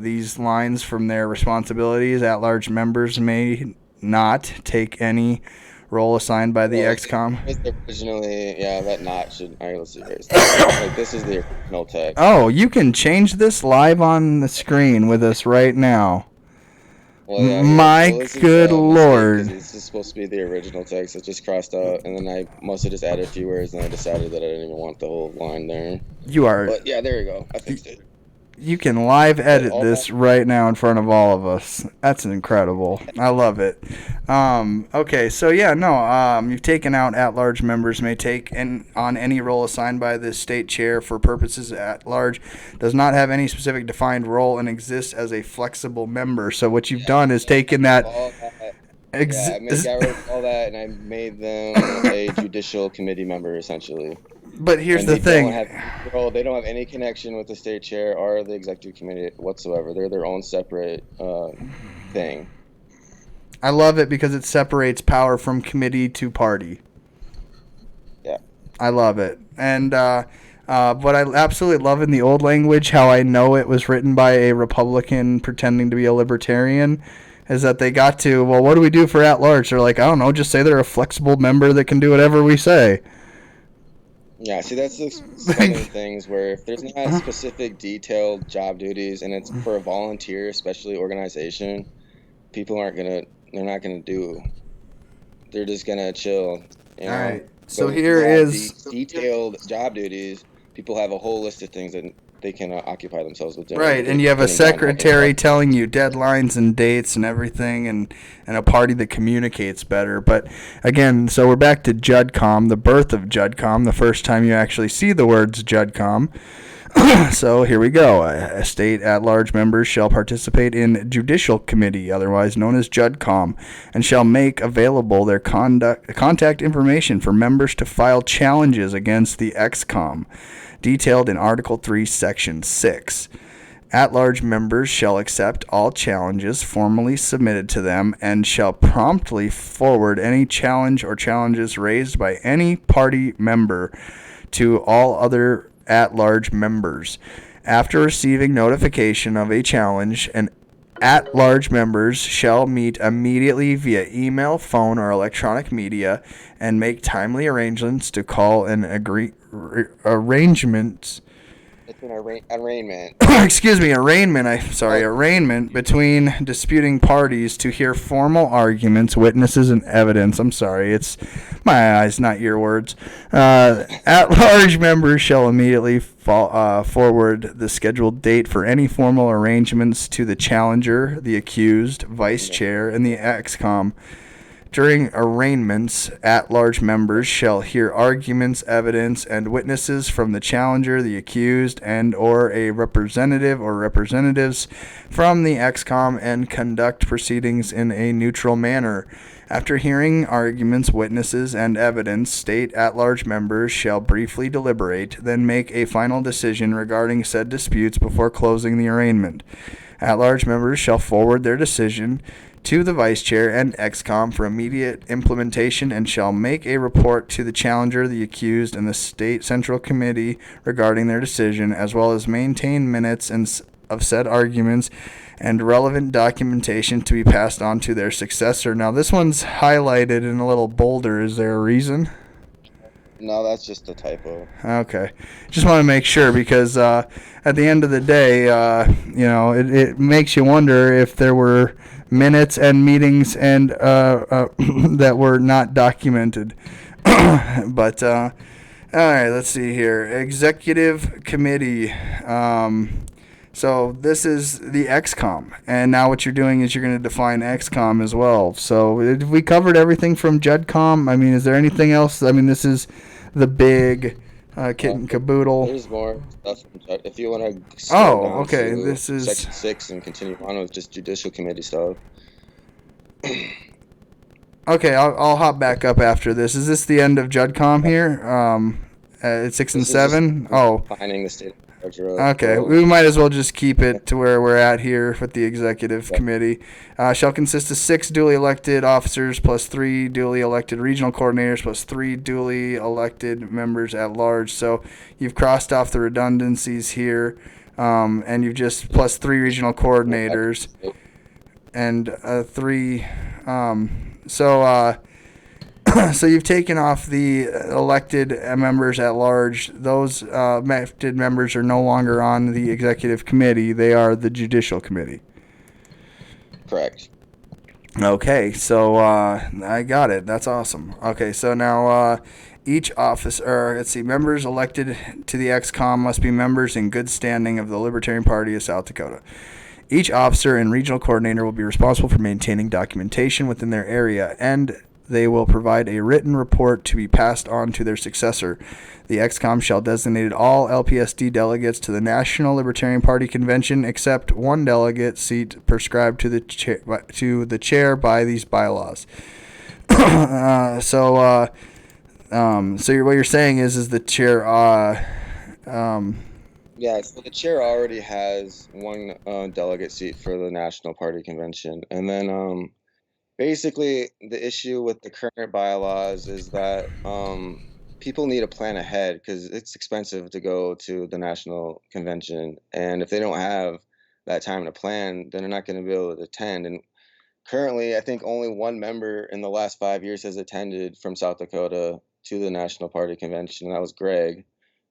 Speaker 7: these lines from their responsibilities. At-large members may not take any role assigned by the XCOM.
Speaker 3: Originally, yeah, that not should. All right, let's see. Like, this is the original text.
Speaker 7: Oh, you can change this live on the screen with us right now.
Speaker 3: Well, yeah,
Speaker 7: My good lord.
Speaker 3: This is supposed to be the original text. It just crossed out, and then I must have just added a few words, and I decided that I didn't even want the whole line there.
Speaker 7: You are.
Speaker 3: But yeah, there we go. I fixed it.
Speaker 7: You can live edit this right now in front of all of us. That's incredible. I love it. Okay, so yeah, no, you've taken out at-large members may take on any role assigned by the state chair for purposes at large, does not have any specific defined role and exists as a flexible member. So what you've done is taken that.
Speaker 3: I got rid of all that, and I made them a judicial committee member, essentially.
Speaker 7: But here's the thing.
Speaker 3: They don't have any connection with the state chair or the executive committee whatsoever. They're their own separate thing.
Speaker 7: I love it because it separates power from committee to party.
Speaker 3: Yeah.
Speaker 7: I love it. And what I absolutely love in the old language, how I know it was written by a Republican pretending to be a Libertarian, is that they got to, well, what do we do for at-large? They're like, I don't know, just say they're a flexible member that can do whatever we say.
Speaker 3: Yeah, see, that's the some of the things where if there's not specific detailed job duties and it's for a volunteer, especially organization, people they're not gonna do. They're just gonna chill. You know?
Speaker 7: All right. So here is
Speaker 3: detailed job duties. People have a whole list of things that they can occupy themselves with.
Speaker 7: Right, and you have a secretary telling you deadlines and dates and everything, and a party that communicates better. But again, so we're back to JUDCOM, the birth of JUDCOM, the first time you actually see the words JUDCOM. So here we go. A state at-large members shall participate in judicial committee, otherwise known as JUDCOM, and shall make available their contact information for members to file challenges against the XCOM, detailed in Article 3, Section 6. At-large members shall accept all challenges formally submitted to them and shall promptly forward any challenge or challenges raised by any party member to all other at-large members. After receiving notification of a challenge, an at-large members shall meet immediately via email, phone, or electronic media and make timely arrangements to call an arrangement.
Speaker 3: It's an arraignment.
Speaker 7: Excuse me, arraignment between disputing parties to hear formal arguments, witnesses, and evidence. I'm sorry, it's my eyes, not your words. At-large members shall immediately forward the scheduled date for any formal arrangements to the challenger, the accused, vice chair, and the XCOM. During arraignments, at-large members shall hear arguments, evidence, and witnesses from the challenger, the accused, and or a representative or representatives from the XCOM and conduct proceedings in a neutral manner. After hearing arguments, witnesses, and evidence, state at-large members shall briefly deliberate, then make a final decision regarding said disputes before closing the arraignment. At-large members shall forward their decision to the vice chair and XCOM for immediate implementation and shall make a report to the challenger, the accused, and the state central committee regarding their decision, as well as maintain minutes of said arguments and relevant documentation to be passed on to their successor. Now, this one's highlighted in a little bolder. Is there a reason?
Speaker 3: No, that's just a typo.
Speaker 7: Okay. Just want to make sure because at the end of the day, it makes you wonder if there were minutes and meetings and that were not documented. But all right, let's see here. Executive committee. So this is the XCOM, and now what you're doing is you're going to define XCOM as well. So we covered everything from JudCom. I mean, is there anything else? I mean, this is the big kit and caboodle.
Speaker 3: There's more stuff from Jud. If you want to
Speaker 7: Oh, okay. This is
Speaker 3: Section 6 and continue on with just judicial committee stuff.
Speaker 7: Okay, I'll hop back up after this. Is this the end of JudCom here? At 6 and 7? Oh.
Speaker 3: Defining the state of
Speaker 7: Okay, we might as well just keep it to where we're at here with the executive committee. Shall consist of 6 duly elected officers plus 3 duly elected regional coordinators plus 3 duly elected members at large. So you've crossed off the redundancies here, and you've just plus 3 regional coordinators and 3. So you've taken off the elected members at large. Those elected members are no longer on the executive committee. They are the judicial committee.
Speaker 3: Correct.
Speaker 7: Okay, so I got it. That's awesome. Okay, so now each office, or let's see, members elected to the XCOM must be members in good standing of the Libertarian Party of South Dakota. Each officer and regional coordinator will be responsible for maintaining documentation within their area, and they will provide a written report to be passed on to their successor. The XCOM shall designate all LPSD delegates to the National Libertarian Party Convention except one delegate seat prescribed to the chair by these bylaws. So what you're saying is the chair.
Speaker 3: Yeah, so the chair already has one delegate seat for the National Party Convention, and then basically the issue with the current bylaws is that people need to plan ahead because it's expensive to go to the National Convention, and if they don't have that time to plan, then they're not going to be able to attend. And currently, I think only one member in the last 5 years has attended from South Dakota to the National Party Convention, and that was Greg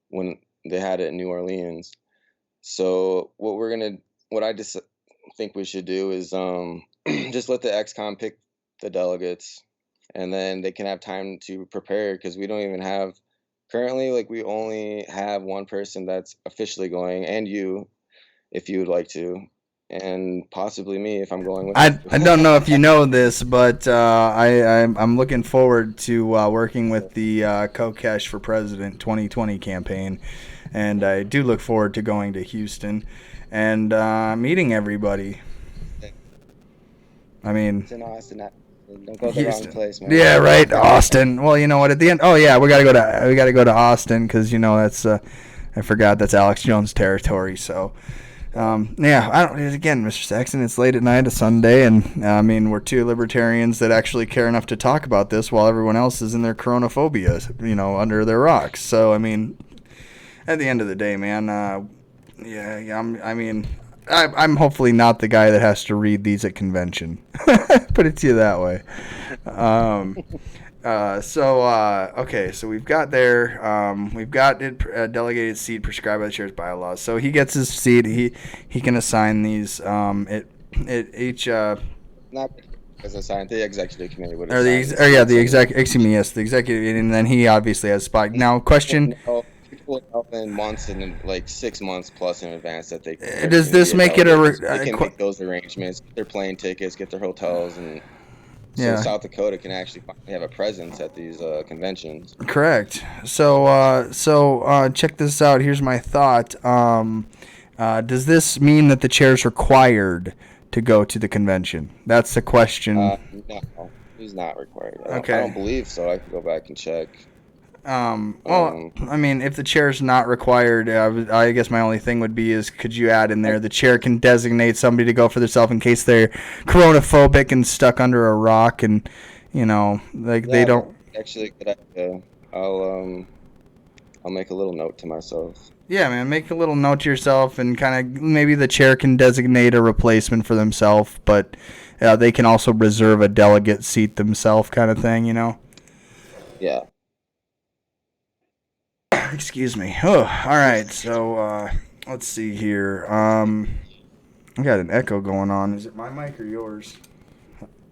Speaker 3: when they had it in New Orleans. So what I just think we should do is just let the XCOM pick the delegates, and then they can have time to prepare because we don't even have currently, like, we only have one person that's officially going, and you, if you would like to, and possibly me if I'm going with
Speaker 7: I don't know if you know this, but I'm looking forward to working with the Kokesh for President 2020 campaign, and I do look forward to going to Houston and meeting everybody. I mean,
Speaker 3: it's in Austin. Don't go to the wrong place, man.
Speaker 7: Yeah, right, Austin. Well, you know what? At the end, we gotta go to Austin because that's I forgot that's Alex Jones territory. So. Again, Mr. Saxon, it's late at night, a Sunday, and I mean, we're 2 libertarians that actually care enough to talk about this while everyone else is in their coronaphobia, under their rocks. So, I mean, at the end of the day, man, I'm hopefully not the guy that has to read these at convention. Put it to you that way. So we've got we've got a delegated seat prescribed by the chair's bylaws. So he gets his seat. He can assign these. Each.
Speaker 3: Not as assigned. The executive committee would.
Speaker 7: The executive, and then he obviously has spot. Now, question.
Speaker 3: People know in months and like 6 months plus in advance that they.
Speaker 7: Does this make it
Speaker 3: they can make those arrangements, get their plane tickets, get their hotels, and. So South Dakota can actually finally have a presence at these conventions.
Speaker 7: Correct. So check this out. Here's my thought. Does this mean that the chair's required to go to the convention? That's the question.
Speaker 3: No, he's not required. I don't believe so. I could go back and check.
Speaker 7: I mean, if the chair's not required, I guess my only thing would be is could you add in there the chair can designate somebody to go for themselves in case they're coronaphobic and stuck under a rock and, they don't.
Speaker 3: Actually, good idea. I'll make a little note to myself.
Speaker 7: Yeah, man, make a little note to yourself and kind of maybe the chair can designate a replacement for themselves, but they can also reserve a delegate seat themselves kind of thing,
Speaker 3: Yeah.
Speaker 7: Excuse me. Oh, all right. So let's see here. I got an echo going on. Is it my mic or yours?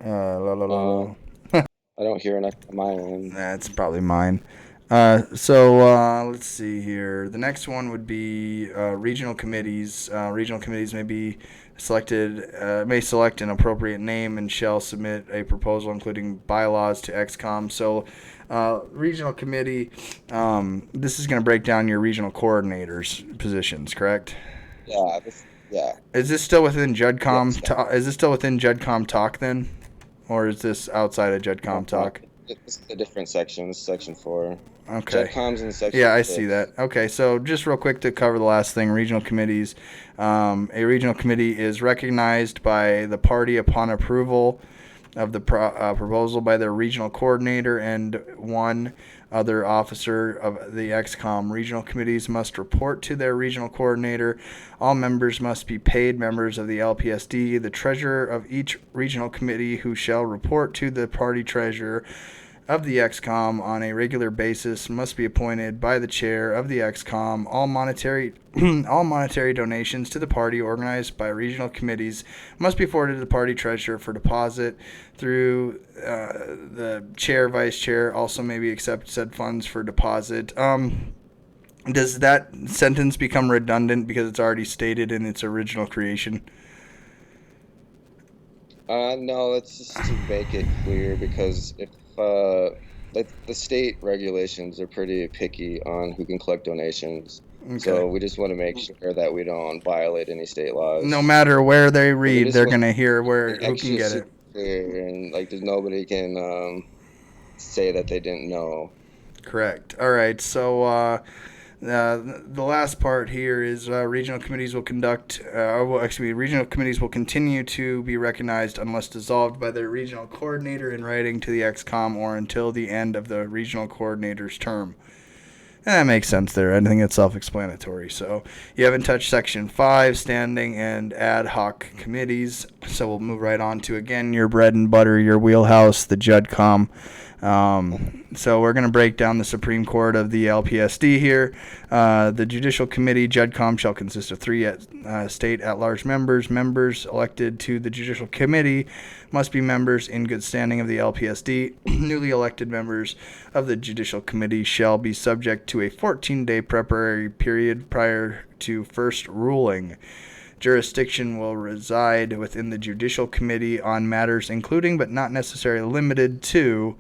Speaker 7: La, la, la, la.
Speaker 3: I don't hear enough of my end.
Speaker 7: That's probably mine. So let's see here. The next one would be regional committees. Regional committees may select an appropriate name and shall submit a proposal including bylaws to XCOM. So regional committee, this is going to break down your regional coordinators positions, correct?
Speaker 3: Yeah.
Speaker 7: Is this still within JudCom? Is this still within JudCom Talk then? Or is this outside of JudCom Talk?
Speaker 3: It's a different section. This is section 4.
Speaker 7: Okay.
Speaker 3: JudCom's in section
Speaker 7: Yeah, I
Speaker 3: 6.
Speaker 7: see that. Okay, so just real quick to cover the last thing, regional committees. A regional committee is recognized by the party upon approval of the proposal by their regional coordinator and one other officer of the XCOM. Regional committees must report to their regional coordinator. All members must be paid members of the LPSD. The treasurer of each regional committee, who shall report to the party treasurer of the XCOM on a regular basis, must be appointed by the chair of the XCOM. All monetary donations to the party organized by regional committees must be forwarded to the party treasurer for deposit through the chair, vice chair. Also maybe accept said funds for deposit. Does that sentence become redundant because it's already stated in its original creation?
Speaker 3: No, it's just to make it clear, because if the state regulations are pretty picky on who can collect donations.
Speaker 7: Okay.
Speaker 3: So we just want to make sure that we don't violate any state laws.
Speaker 7: No matter where they read, they're going to hear who can get it.
Speaker 3: Clear, and there's nobody can say that they didn't know.
Speaker 7: Correct. All right. So the last part here is regional committees will regional committees will continue to be recognized unless dissolved by their regional coordinator in writing to the XCOM or until the end of the regional coordinator's term. And that makes sense there. I think it's self-explanatory. So you haven't touched Section 5, standing and ad hoc committees. So we'll move right on to, again, your bread and butter, your wheelhouse, the JudCom. So we're going to break down the Supreme Court of the LPSD here. The Judicial Committee, JudCom, shall consist of 3 state at-large members. Members elected to the Judicial Committee must be members in good standing of the LPSD. Newly elected members of the Judicial Committee shall be subject to a 14-day preparatory period prior to first ruling. Jurisdiction will reside within the Judicial Committee on matters including but not necessarily limited to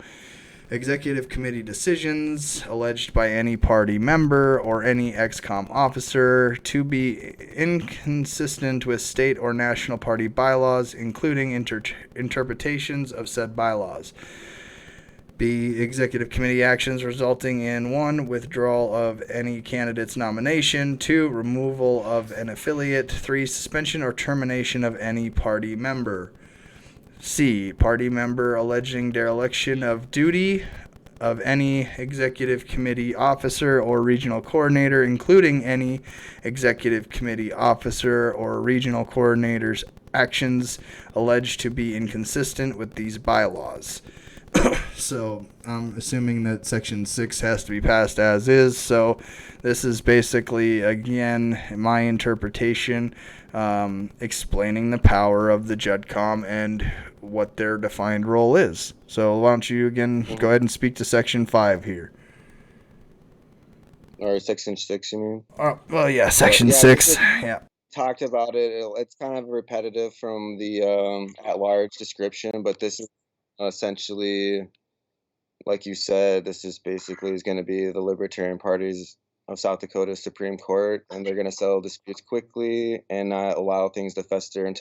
Speaker 7: executive committee decisions alleged by any party member or any XCOM officer to be inconsistent with state or national party bylaws, including interpretations of said bylaws. B. Executive committee actions resulting in 1. Withdrawal of any candidate's nomination. 2. Removal of an affiliate. 3. Suspension or termination of any party member. C. Party member alleging dereliction of duty of any executive committee officer or regional coordinator, including any executive committee officer or regional coordinator's actions alleged to be inconsistent with these bylaws. So I'm assuming that Section 6 has to be passed as is. So this is basically, again, my interpretation, explaining the power of the JudCom and what their defined role is. So why don't you, again, go ahead and speak to Section 5 here.
Speaker 3: Or Section 6, you mean?
Speaker 7: Well, yeah, Section 6. Yeah.
Speaker 3: Talked about it. It's kind of repetitive from the at-large description, but this is essentially, like you said, this is basically is going to be the Libertarian parties of South Dakota Supreme Court, and they're going to settle disputes quickly and not allow things to fester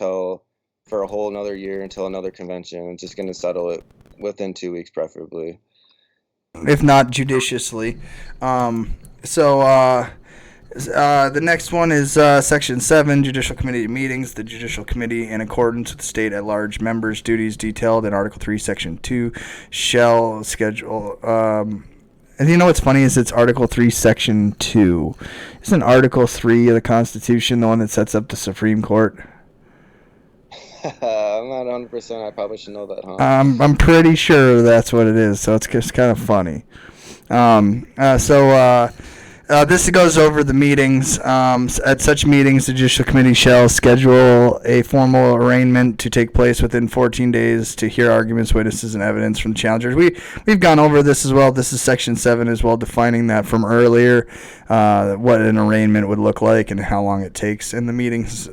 Speaker 3: for a whole another year until another convention. It's just going to settle it within 2 weeks, preferably,
Speaker 7: if not judiciously. The next one is Section 7, Judicial Committee meetings. The Judicial Committee, in accordance with the state at large members' duties detailed in Article 3, Section 2, shall schedule... and you know what's funny is it's Article 3, Section 2. Isn't Article 3 of the Constitution the one that sets up the Supreme Court?
Speaker 3: I'm not 100%. I probably should know that, huh?
Speaker 7: I'm pretty sure that's what it is, so it's just kind of funny. This goes over the meetings. At such meetings, the Judicial Committee shall schedule a formal arraignment to take place within 14 days to hear arguments, witnesses, and evidence from the challengers. We've gone over this as well. This is Section 7 as well, defining that from earlier, what an arraignment would look like and how long it takes in the meetings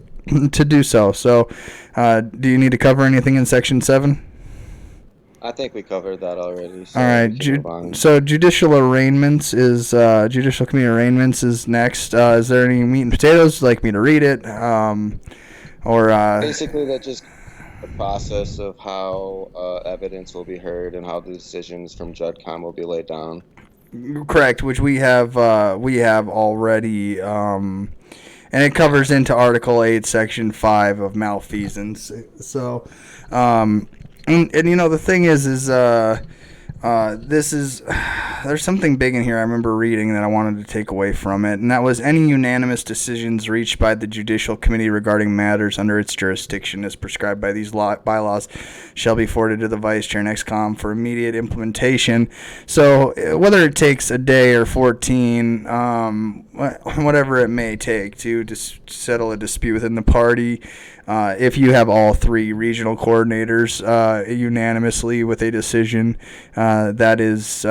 Speaker 7: to do so. So, do you need to cover anything in Section 7?
Speaker 3: I think we covered that already. So
Speaker 7: All right.
Speaker 3: we can move on.
Speaker 7: So judicial arraignments is judicial committee arraignments is next. Is there any meat and potatoes? Would you like me to read it?
Speaker 3: Basically, that just the process of how evidence will be heard and how the decisions from JudCom will be laid down.
Speaker 7: Correct, which we have already, and it covers into Article 8, Section 5 of malfeasance. So, and you know, the thing is this is, there's something big in here I remember reading that I wanted to take away from it, and that was any unanimous decisions reached by the Judicial Committee regarding matters under its jurisdiction as prescribed by these bylaws shall be forwarded to the Vice Chair and XCOM for immediate implementation. So whether it takes a day or 14, whatever it may take to settle a dispute within the party, if you have all three regional coordinators unanimously with a decision, that is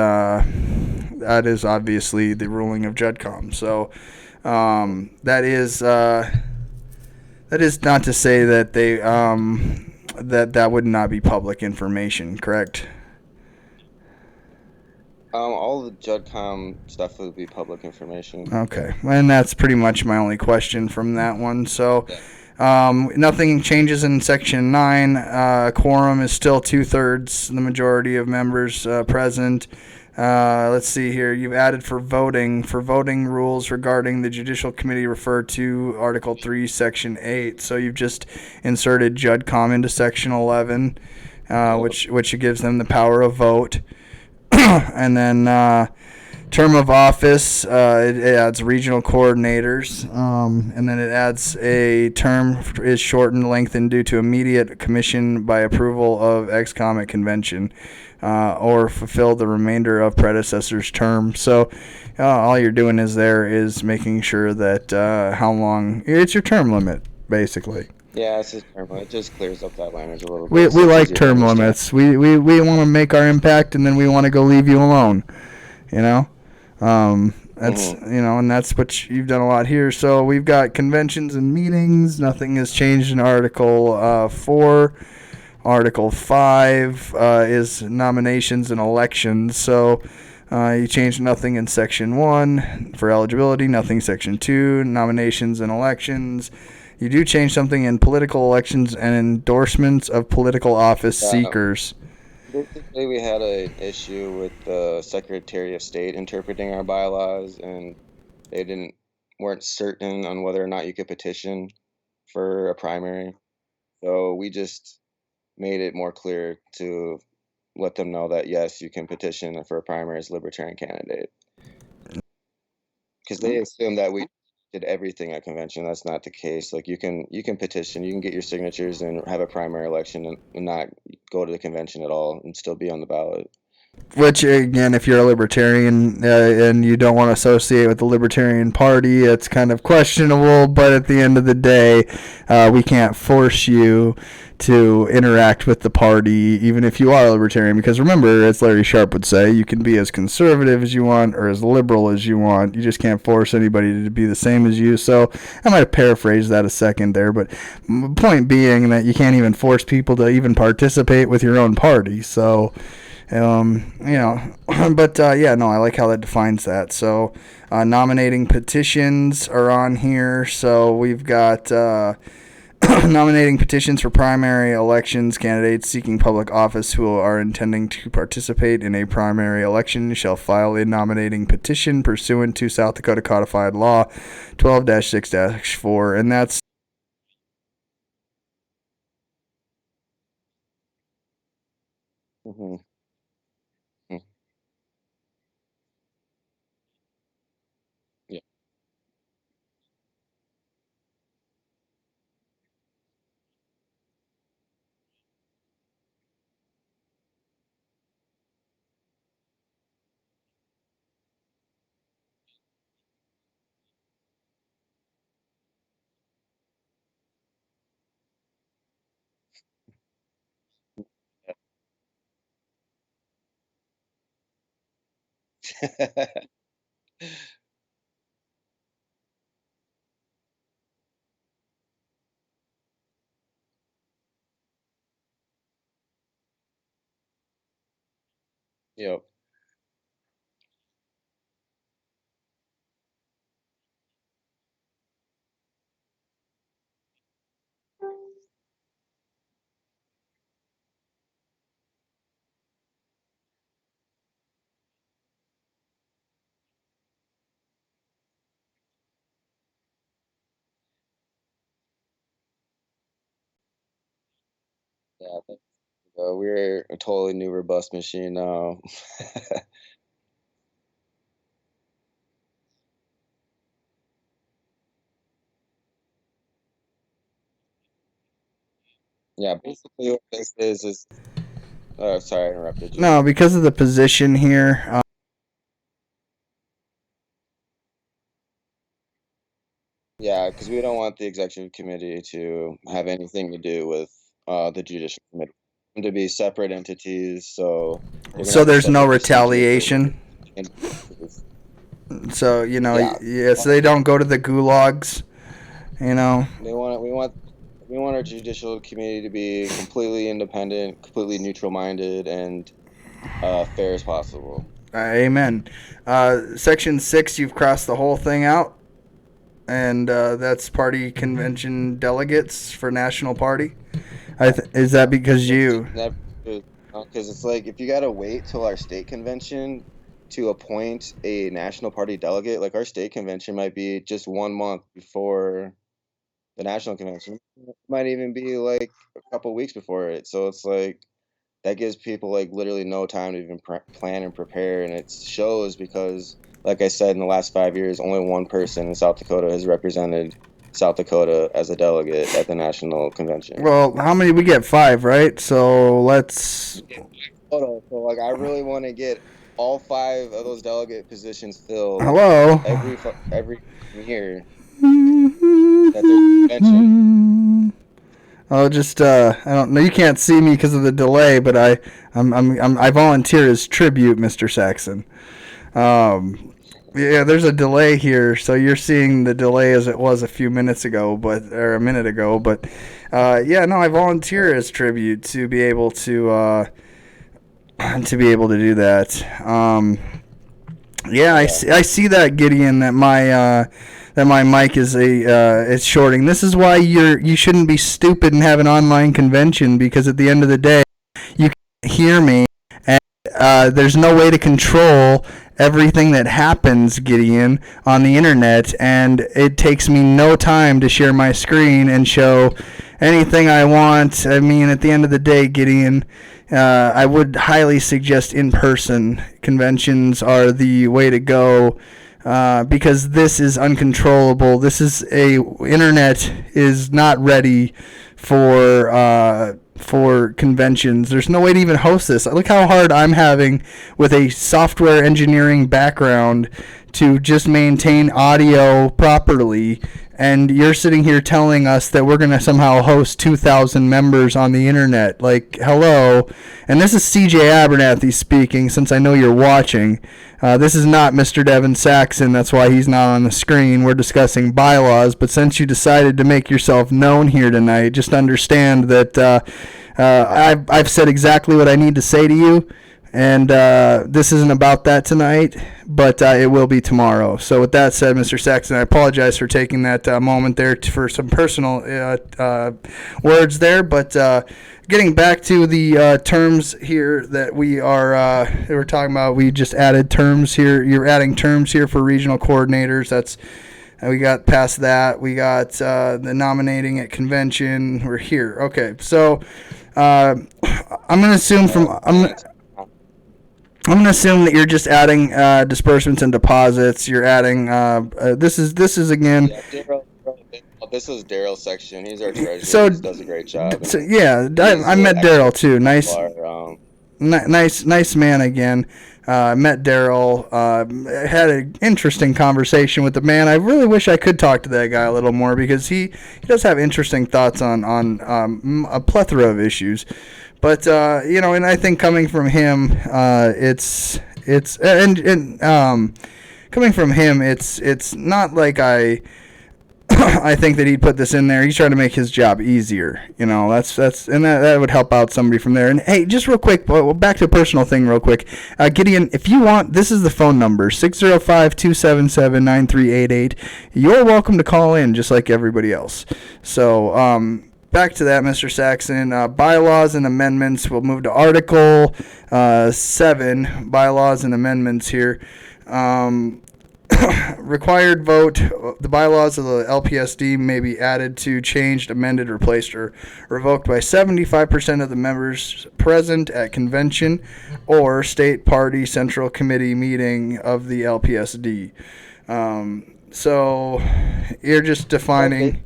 Speaker 7: obviously the ruling of JudCom. So that is not to say that they that would not be public information, correct?
Speaker 3: All the JudCom stuff would be public information.
Speaker 7: Okay, and that's pretty much my only question from that one. So. Nothing changes in Section 9. Quorum is still 2/3, the majority of members present. Let's see here. You've added for voting. For voting rules regarding the Judicial Committee refer to Article 3, Section 8. So you've just inserted JudCom into Section 11, which gives them the power of vote. And then term of office, it adds regional coordinators, and then it adds a term is shortened, lengthened due to immediate commission by approval of XCOM convention, or fulfill the remainder of predecessor's term. So all you're doing is making sure that how long it's your term limit, basically.
Speaker 3: Yeah, it's just term limit. It just clears up that language a little bit.
Speaker 7: We like term limits. We want to make our impact, and then we want to go leave you alone. You know. That's you know, and that's what you've done a lot here. So we've got conventions and meetings. Nothing has changed in Article 4. Article 5 is nominations and elections. So you changed nothing in Section 1 for eligibility. Nothing Section 2 nominations and elections. You do change something in political elections and endorsements of political office seekers.
Speaker 3: Basically, we had an issue with the Secretary of State interpreting our bylaws, and they weren't certain on whether or not you could petition for a primary. So we just made it more clear to let them know that yes, you can petition for a primary as Libertarian candidate. Because they assume that we did everything at convention. That's not the case. Like you can petition, you can get your signatures and have a primary election and not go to the convention at all and still be on the ballot.
Speaker 7: Which, again, if you're a libertarian and you don't want to associate with the Libertarian Party, it's kind of questionable. But at the end of the day, we can't force you to interact with the party, even if you are a libertarian. Because remember, as Larry Sharp would say, you can be as conservative as you want or as liberal as you want. You just can't force anybody to be the same as you. So I might have paraphrased that a second there. But point being that you can't even force people to even participate with your own party. So... you know, but yeah, no, I like how that defines that. So nominating petitions are on here. So we've got nominating petitions for primary elections. Candidates seeking public office who are intending to participate in a primary election shall file a nominating petition pursuant to South Dakota Codified Law 12-6-4, and that's
Speaker 3: Mm-hmm. Yeah. Yep. Yeah. We're a totally new robust machine now. Yeah, basically what this is oh, sorry, I interrupted you.
Speaker 7: No, because of the position here.
Speaker 3: Yeah, because we don't want the executive committee to have anything to do with the judicial committee. To be separate entities, so they're gonna
Speaker 7: So
Speaker 3: have a
Speaker 7: there's no
Speaker 3: separate procedure
Speaker 7: retaliation. So
Speaker 3: Yeah,
Speaker 7: yes, they don't go to the gulags.
Speaker 3: we want our judicial committee to be completely independent, completely neutral minded, and fair as possible.
Speaker 7: Amen. Section 6, you've crossed the whole thing out, and that's party convention delegates for national party. Is that because you?
Speaker 3: Because it's like if you gotta wait till our state convention to appoint a national party delegate, like our state convention might be just 1 month before the national convention. It might even be like a couple weeks before it. So it's like that gives people like literally no time to even plan and prepare, and it shows because, like I said, in the last 5 years, only one person in South Dakota has represented South Dakota as a delegate at the national convention.
Speaker 7: Well, how many? We get 5, right? So let's.
Speaker 3: So like, I really want to get all 5 of those delegate positions filled.
Speaker 7: Hello.
Speaker 3: Every year that there's convention.
Speaker 7: I'll just I don't know. You can't see me because of the delay, but I volunteer as tribute, Mr. Saxon. Yeah, there's a delay here, so you're seeing the delay as it was a few minutes ago, or a minute ago. But yeah, no, I volunteer as tribute to be able to do that. Yeah, I see that, Gideon. That my mic is it's shorting. This is why you shouldn't be stupid and have an online convention, because at the end of the day, you can't hear me, and there's no way to control everything that happens, Gideon, on the internet, and it takes me no time to share my screen and show anything I want. I mean, at the end of the day, Gideon, I would highly suggest in-person conventions are the way to go, because this is uncontrollable. Internet is not ready for conventions. There's no way to even host this. Look how hard I'm having with a software engineering background to just maintain audio properly, and you're sitting here telling us that we're going to somehow host 2,000 members on the internet. Like, hello. And this is CJ Abernathy speaking, since I know you're watching. This is not Mr. Devin Saxon. That's why he's not on the screen. We're discussing bylaws, but since you decided to make yourself known here tonight, just understand that I've said exactly what I need to say to you. And this isn't about that tonight, but it will be tomorrow. So with that said, Mr. Saxon, I apologize for taking that moment there for some personal words there. But getting back to the terms here that we're talking about, we just added terms here. You're adding terms here for regional coordinators. We got past that. We got the nominating at convention. We're here. Okay, so I'm going to assume I'm going to assume that you're just adding disbursements and deposits. You're adding this is again.
Speaker 3: Yeah, this is Daryl's section. He's our treasurer.
Speaker 7: So
Speaker 3: he does a great job.
Speaker 7: So, yeah, I met Daryl too. Nice man again. Met Daryl. Had an interesting conversation with the man. I really wish I could talk to that guy a little more, because he does have interesting thoughts on a plethora of issues. But and I think coming from him, it's it's coming from him, it's not like I I think that he'd put this in there. He's trying to make his job easier. That would help out somebody from there. And hey, just real quick, back to a personal thing real quick. Gideon, if you want, this is the phone number, 605-277-9388. You're welcome to call in just like everybody else. So, back to that, Mr. Saxon. Bylaws and amendments. We'll move to Article 7, bylaws and amendments here. Required vote. The bylaws of the LPSD may be added to, changed, amended, replaced, or revoked by 75% of the members present at convention or state party central committee meeting of the LPSD. So you're just defining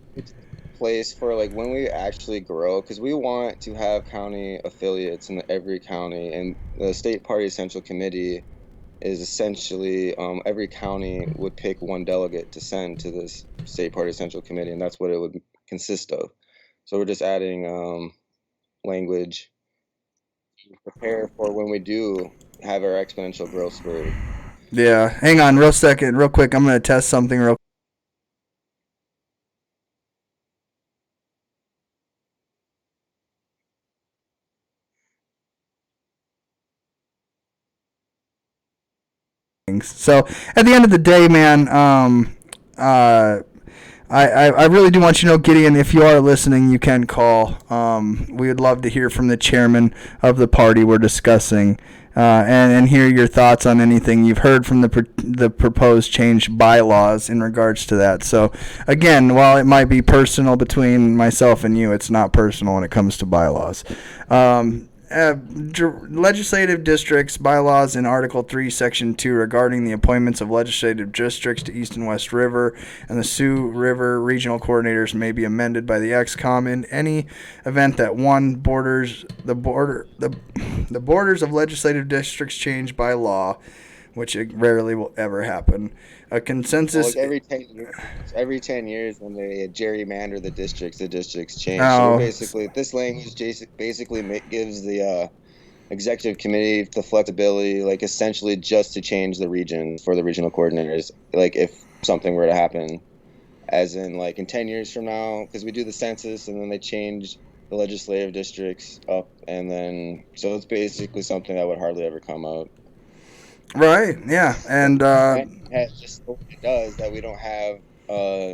Speaker 3: place for like when we actually grow, because we want to have county affiliates in every county, and the state party central committee is essentially every county would pick one delegate to send to this state party central committee, and that's what it would consist of. So we're just adding language to prepare for when we do have our exponential growth spurt.
Speaker 7: Yeah, hang on real quick. I'm going to test something real So at the end of the day, man, I really do want you to know, Gideon, if you are listening, you can call. We would love to hear from the chairman of the party we're discussing, and hear your thoughts on anything you've heard from the proposed change bylaws in regards to that. So again, while it might be personal between myself and you, it's not personal when it comes to bylaws. Legislative districts bylaws in Article 3, Section 2 regarding the appointments of legislative districts to East and West River and the Sioux River regional coordinators may be amended by the XCOM in any event that the borders of legislative districts change by law, which it rarely will ever happen. A consensus.
Speaker 3: Well, like every 10 years when they gerrymander the districts change.
Speaker 7: Oh.
Speaker 3: So basically, this language basically gives the executive committee the flexibility, like essentially just to change the region for the regional coordinators, like if something were to happen, as in like in 10 years from now, because we do the census and then they change the legislative districts up, and then so it's basically something that would hardly ever come out.
Speaker 7: Right, yeah, and
Speaker 3: just what it does that we don't have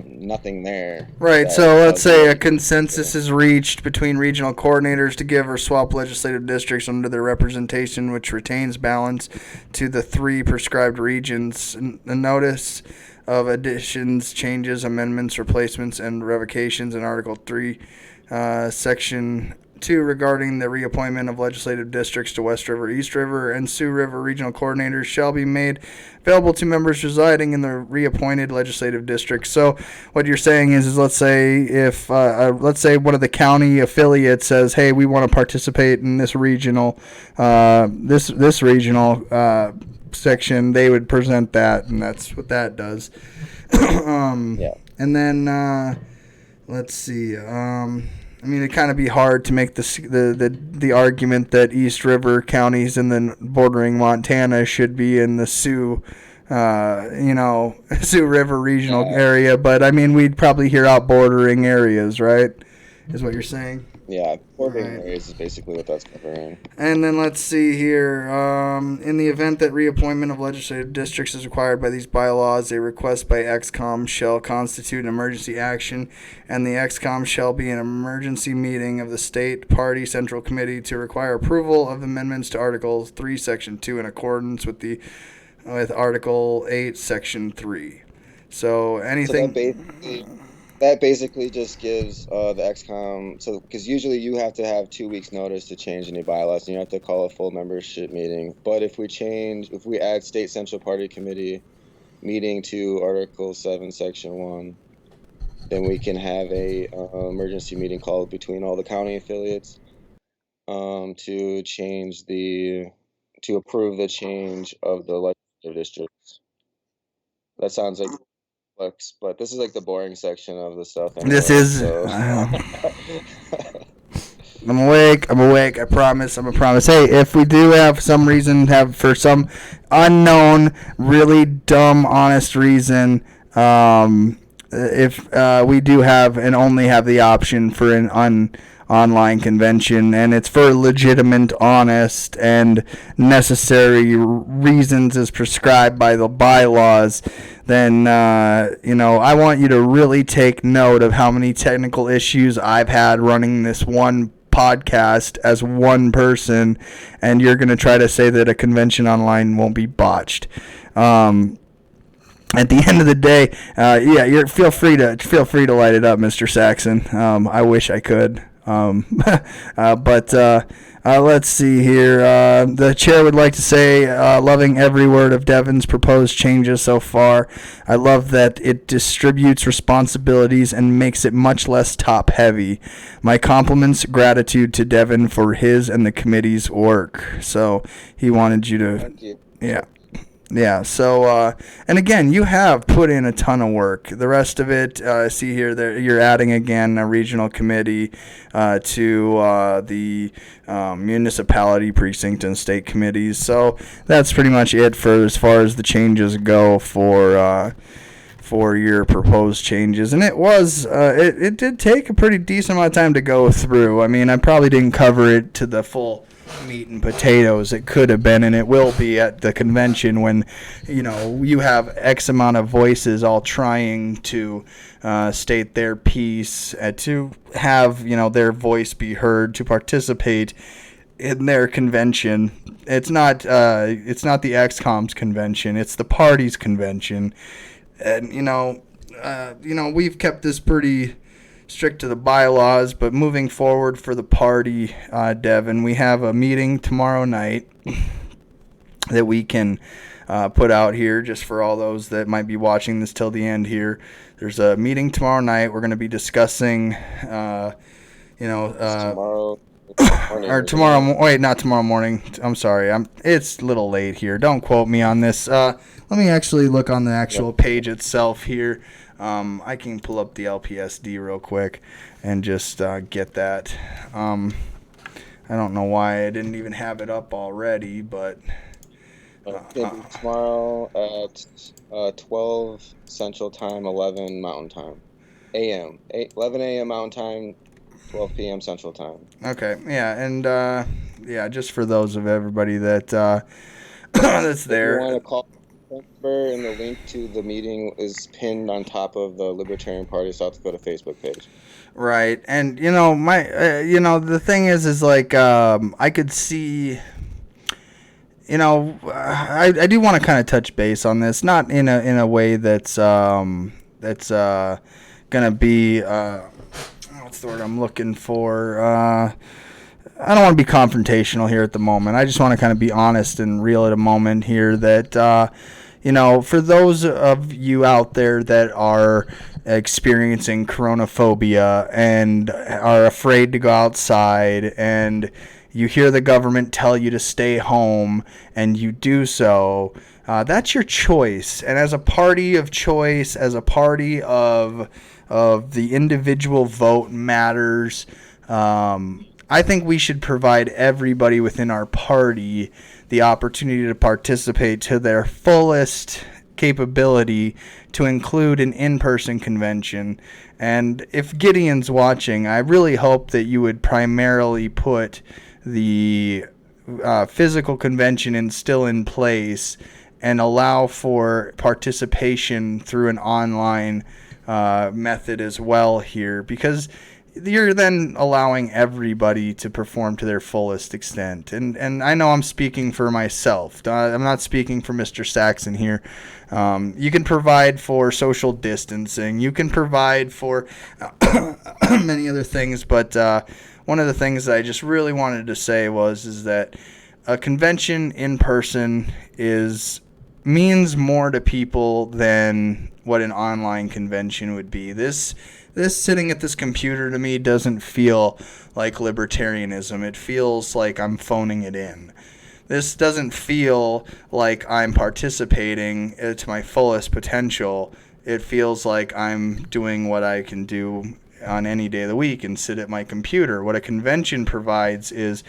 Speaker 3: nothing there.
Speaker 7: Right, so let's say a consensus is reached between regional coordinators to give or swap legislative districts under their representation, which retains balance to the 3 prescribed regions. A notice of additions, changes, amendments, replacements, and revocations in Article 3, Section 2 regarding the reappointment of legislative districts to West River, East River, and Sioux River regional coordinators shall be made available to members residing in the reappointed legislative districts. So what you're saying is let's say if let's say one of the county affiliates says, hey, we want to participate in this regional this regional section, they would present that, and that's what that does.
Speaker 3: Yeah.
Speaker 7: And then let's see. I mean, it'd kind of be hard to make the argument that East River counties and then bordering Montana should be in the Sioux River regional area. But I mean, we'd probably hear out bordering areas, right? Is what you're saying?
Speaker 3: Yeah, bordering areas is basically what that's covering.
Speaker 7: And then let's see here. In the event that reappointment of legislative districts is required by these bylaws, a request by XCOM shall constitute an emergency action, and the XCOM shall be an emergency meeting of the State Party Central Committee to require approval of amendments to Article 3, Section 2 in accordance with Article 8, Section 3. So anything...
Speaker 3: That basically just gives the XCOM, so because usually you have to have 2 weeks notice to change any bylaws, and you have to call a full membership meeting. But if we add State Central Party Committee meeting to Article 7, Section 1, then we can have a emergency meeting called between all the county affiliates to approve the change of the legislative districts. That sounds like but this is like the boring section of the stuff anyway,
Speaker 7: this is
Speaker 3: so.
Speaker 7: I'm awake. I promise. I'm a promise. Hey, if we do have some reason, for some unknown, really dumb, honest reason, if we do have and only have the option for an online convention, and it's for legitimate, honest, and necessary reasons as prescribed by the bylaws, then, I want you to really take note of how many technical issues I've had running this one podcast as one person, and you're going to try to say that a convention online won't be botched. At the end of the day, feel free to light it up, Mr. Saxon. I wish I could. But let's see here. The chair would like to say, loving every word of Devin's proposed changes so far. I love that it distributes responsibilities and makes it much less top-heavy. My compliments, gratitude to Devin for his and the committee's work. So he wanted you to...
Speaker 3: Thank you.
Speaker 7: Yeah. Yeah, so, and again, you have put in a ton of work. The rest of it, see here, you're adding again a regional committee to the municipality, precinct, and state committees. So that's pretty much it for as far as the changes go for your proposed changes. And it was, it did take a pretty decent amount of time to go through. I mean, I probably didn't cover it to the full meat and potatoes it could have been, and it will be at the convention when you have X amount of voices all trying to state their piece, to have their voice be heard, to participate in their convention. It's not the XCOM's convention, it's the party's convention. And we've kept this pretty strict to the bylaws, but moving forward for the party, Devin, we have a meeting tomorrow night that we can put out here just for all those that might be watching this till the end here. There's a meeting tomorrow night. We're going to be discussing,
Speaker 3: Tomorrow morning.
Speaker 7: or tomorrow, wait, not tomorrow morning. I'm sorry. It's a little late here. Don't quote me on this. Let me actually look on the actual page itself here. I can pull up the LPSD real quick and just get that. I don't know why I didn't even have it up already, but...
Speaker 3: tomorrow at 12 Central Time, 11 Mountain Time. A.M. 11 a.m. Mountain Time, 12 p.m. Central Time.
Speaker 7: Okay, yeah, and just for those of everybody that that's there.
Speaker 3: If you want to call number, and the link to the meeting is pinned on top of the Libertarian Party of South Dakota Facebook page.
Speaker 7: Right, and the thing is like I could see, I do want to kind of touch base on this, not in a way that's gonna be what's the word I'm looking for. I don't want to be confrontational here at the moment. I just want to kind of be honest and real at a moment here that, for those of you out there that are experiencing coronaphobia and are afraid to go outside, and you hear the government tell you to stay home and you do so, that's your choice. And as a party of choice, as a party of the individual vote matters, I think we should provide everybody within our party the opportunity to participate to their fullest capability, to include an in-person convention. And if Gideon's watching, I really hope that you would primarily put the physical convention still in place and allow for participation through an online method as well here, because you're then allowing everybody to perform to their fullest extent. And I know I'm speaking for myself. I'm not speaking for Mr. Saxon here. You can provide for social distancing. You can provide for many other things. But one of the things that I just really wanted to say is that a convention in person means more to people than what an online convention would be. This sitting at this computer to me doesn't feel like libertarianism. It feels like I'm phoning it in. This doesn't feel like I'm participating to my fullest potential. It feels like I'm doing what I can do on any day of the week and sit at my computer. What a convention provides is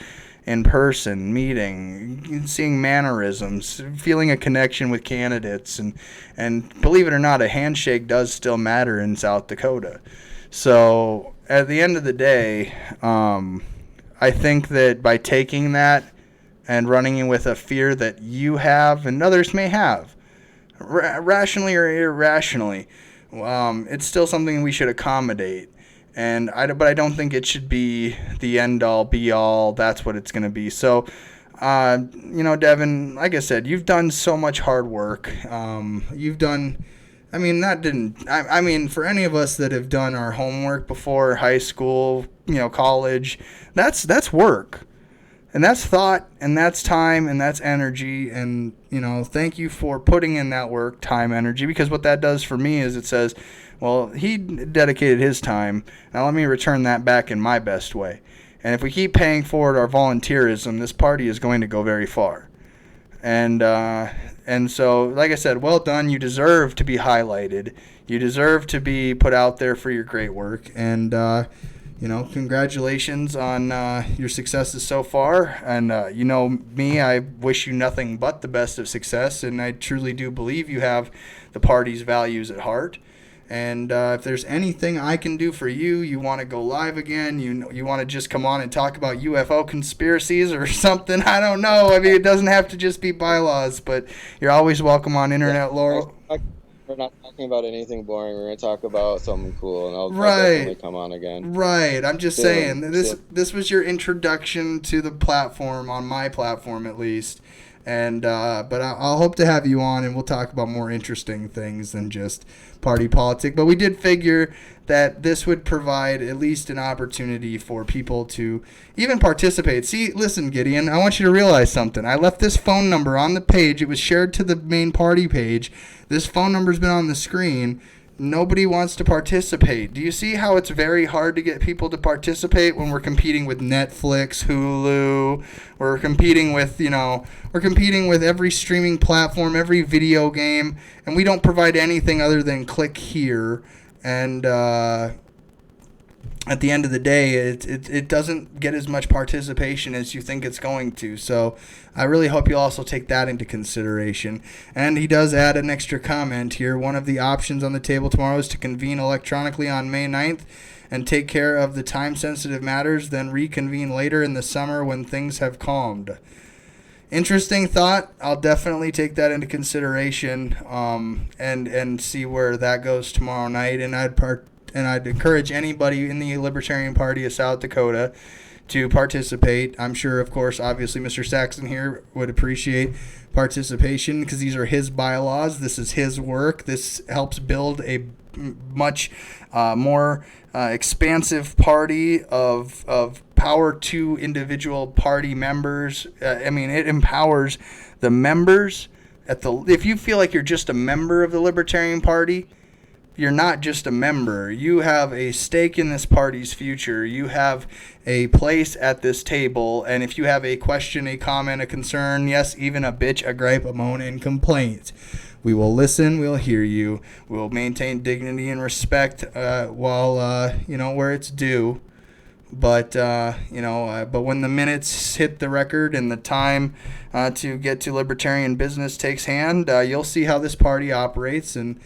Speaker 7: in person meeting, seeing mannerisms, feeling a connection with candidates, and believe it or not, a handshake does still matter in South Dakota. So at the end of the day, I think that by taking that and running in with a fear that you have and others may have, rationally or irrationally, it's still something we should accommodate. But I don't think it should be the end all be all. That's what it's going to be. So, Devin, like I said, you've done so much hard work. You've done, for any of us that have done our homework before high school, college, that's work. And that's thought, and that's time, and that's energy. And, thank you for putting in that work, time, energy, because what that does for me is it says, well, he dedicated his time. Now let me return that back in my best way. And if we keep paying forward our volunteerism, this party is going to go very far. And so, like I said, well done. You deserve to be highlighted. You deserve to be put out there for your great work. And, congratulations on your successes so far. And me, I wish you nothing but the best of success. And I truly do believe you have the party's values at heart. And if there's anything I can do for you, you want to go live again, you want to just come on and talk about UFO conspiracies or something, I don't know. I mean, it doesn't have to just be bylaws, but you're always welcome on Internet Laurel.
Speaker 3: We're not talking about anything boring. We're going to talk about something cool, and I'll definitely come on again.
Speaker 7: Right. I'm just saying, this was your introduction to the platform, on my platform at least. And but I'll hope to have you on, and we'll talk about more interesting things than just party politics. But we did figure that this would provide at least an opportunity for people to even participate. See, listen, Gideon, I want you to realize something. I left this phone number on the page. It was shared to the main party page. This phone number's been on the screen. Nobody wants to participate. Do you see how it's very hard to get people to participate when we're competing with Netflix, Hulu? We're competing with every streaming platform, every video game, and we don't provide anything other than click here. And at the end of the day, it doesn't get as much participation as you think it's going to. So I really hope you also take that into consideration. And he does add an extra comment here. One of the options on the table tomorrow is to convene electronically on May 9th and take care of the time-sensitive matters, then reconvene later in the summer when things have calmed. Interesting thought. I'll definitely take that into consideration and see where that goes tomorrow night. And I'd encourage anybody in the Libertarian Party of South Dakota to participate. I'm sure, of course, obviously Mr. Saxon here would appreciate participation because these are his bylaws. This is his work. This helps build a much more expansive party of power to individual party members. It empowers the members. If you feel like you're just a member of the Libertarian Party, you're not just a member. You have a stake in this party's future. You have a place at this table. And if you have a question, a comment, a concern, yes, even a bitch, a gripe, a moan, and complaint, we will listen. We'll hear you. We'll maintain dignity and respect while where it's due. But when the minutes hit the record and the time to get to libertarian business takes hand, you'll see how this party operates. And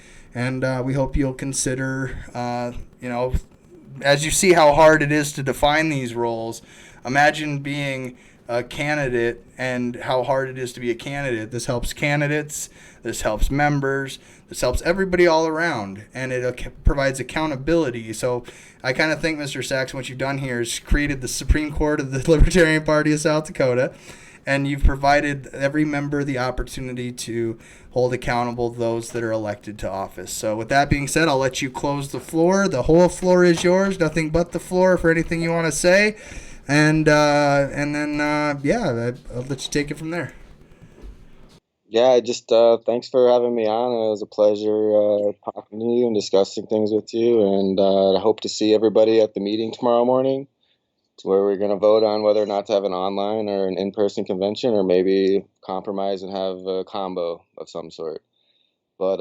Speaker 7: we hope you'll consider, as you see how hard it is to define these roles, imagine being a candidate and how hard it is to be a candidate. This helps candidates, this helps members, this helps everybody all around, and it provides accountability. So I kind of think, Mr. Saxon, what you've done here is created the Supreme Court of the Libertarian Party of South Dakota, and you've provided every member the opportunity to hold accountable those that are elected to office. So with that being said, I'll let you close the floor. The whole floor is yours, nothing but the floor for anything you want to say. And then I'll let you take it from there.
Speaker 3: Yeah, thanks for having me on. It was a pleasure talking to you and discussing things with you. And I hope to see everybody at the meeting tomorrow morning, where we're going to vote on whether or not to have an online or an in-person convention, or maybe compromise and have a combo of some sort. But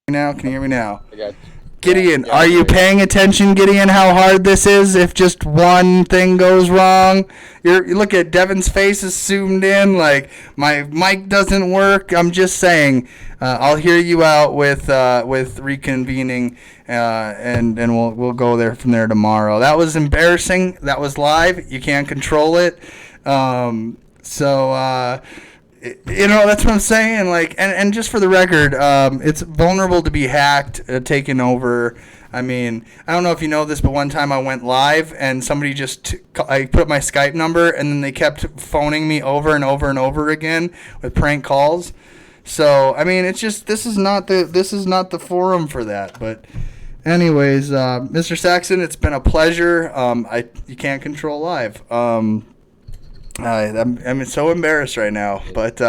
Speaker 7: Now, can you hear me now?
Speaker 3: I got
Speaker 7: Gideon,
Speaker 3: Yeah,
Speaker 7: are you paying attention, Gideon, how hard this is if just one thing goes wrong? You look at Devin's face is zoomed in, like my mic doesn't work. I'm just saying, I'll hear you out with reconvening, and we'll go there from there tomorrow. That was embarrassing. That was live. You can't control it. That's what I'm saying. Like, and just for the record, it's vulnerable to be hacked, taken over. I mean, I don't know if you know this, but one time I went live and somebody I put up my Skype number and then they kept phoning me over and over and over again with prank calls. So, I mean, it's just, this is not the forum for that. But anyways, Mr. Saxon, it's been a pleasure. You can't control live. I'm so embarrassed right now, but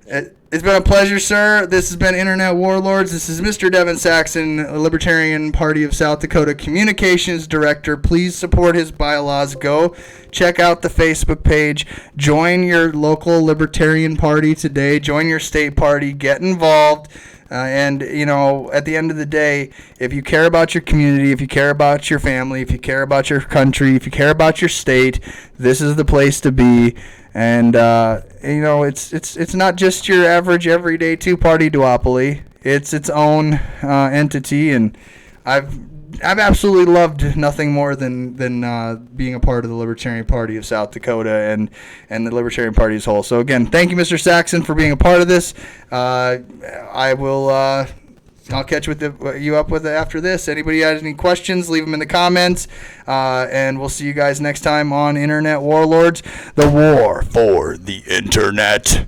Speaker 7: it's been a pleasure, sir. This has been Internet Warlords. This is Mr. Devin Saxon, Libertarian Party of South Dakota Communications Director. Please support his bylaws. Go check out the Facebook page. Join your local Libertarian Party today. Join your state party. Get involved. And, at the end of the day, if you care about your community, if you care about your family, if you care about your country, if you care about your state, this is the place to be. And, it's not just your average everyday two-party duopoly. It's its own entity, and I've absolutely loved nothing more than being a part of the Libertarian Party of South Dakota and the Libertarian Party as a whole. So again, thank you, Mr. Saxon, for being a part of this. I'll catch you up with it after this. Anybody has any questions, leave them in the comments. And we'll see you guys next time on Internet Warlords, the war for the Internet.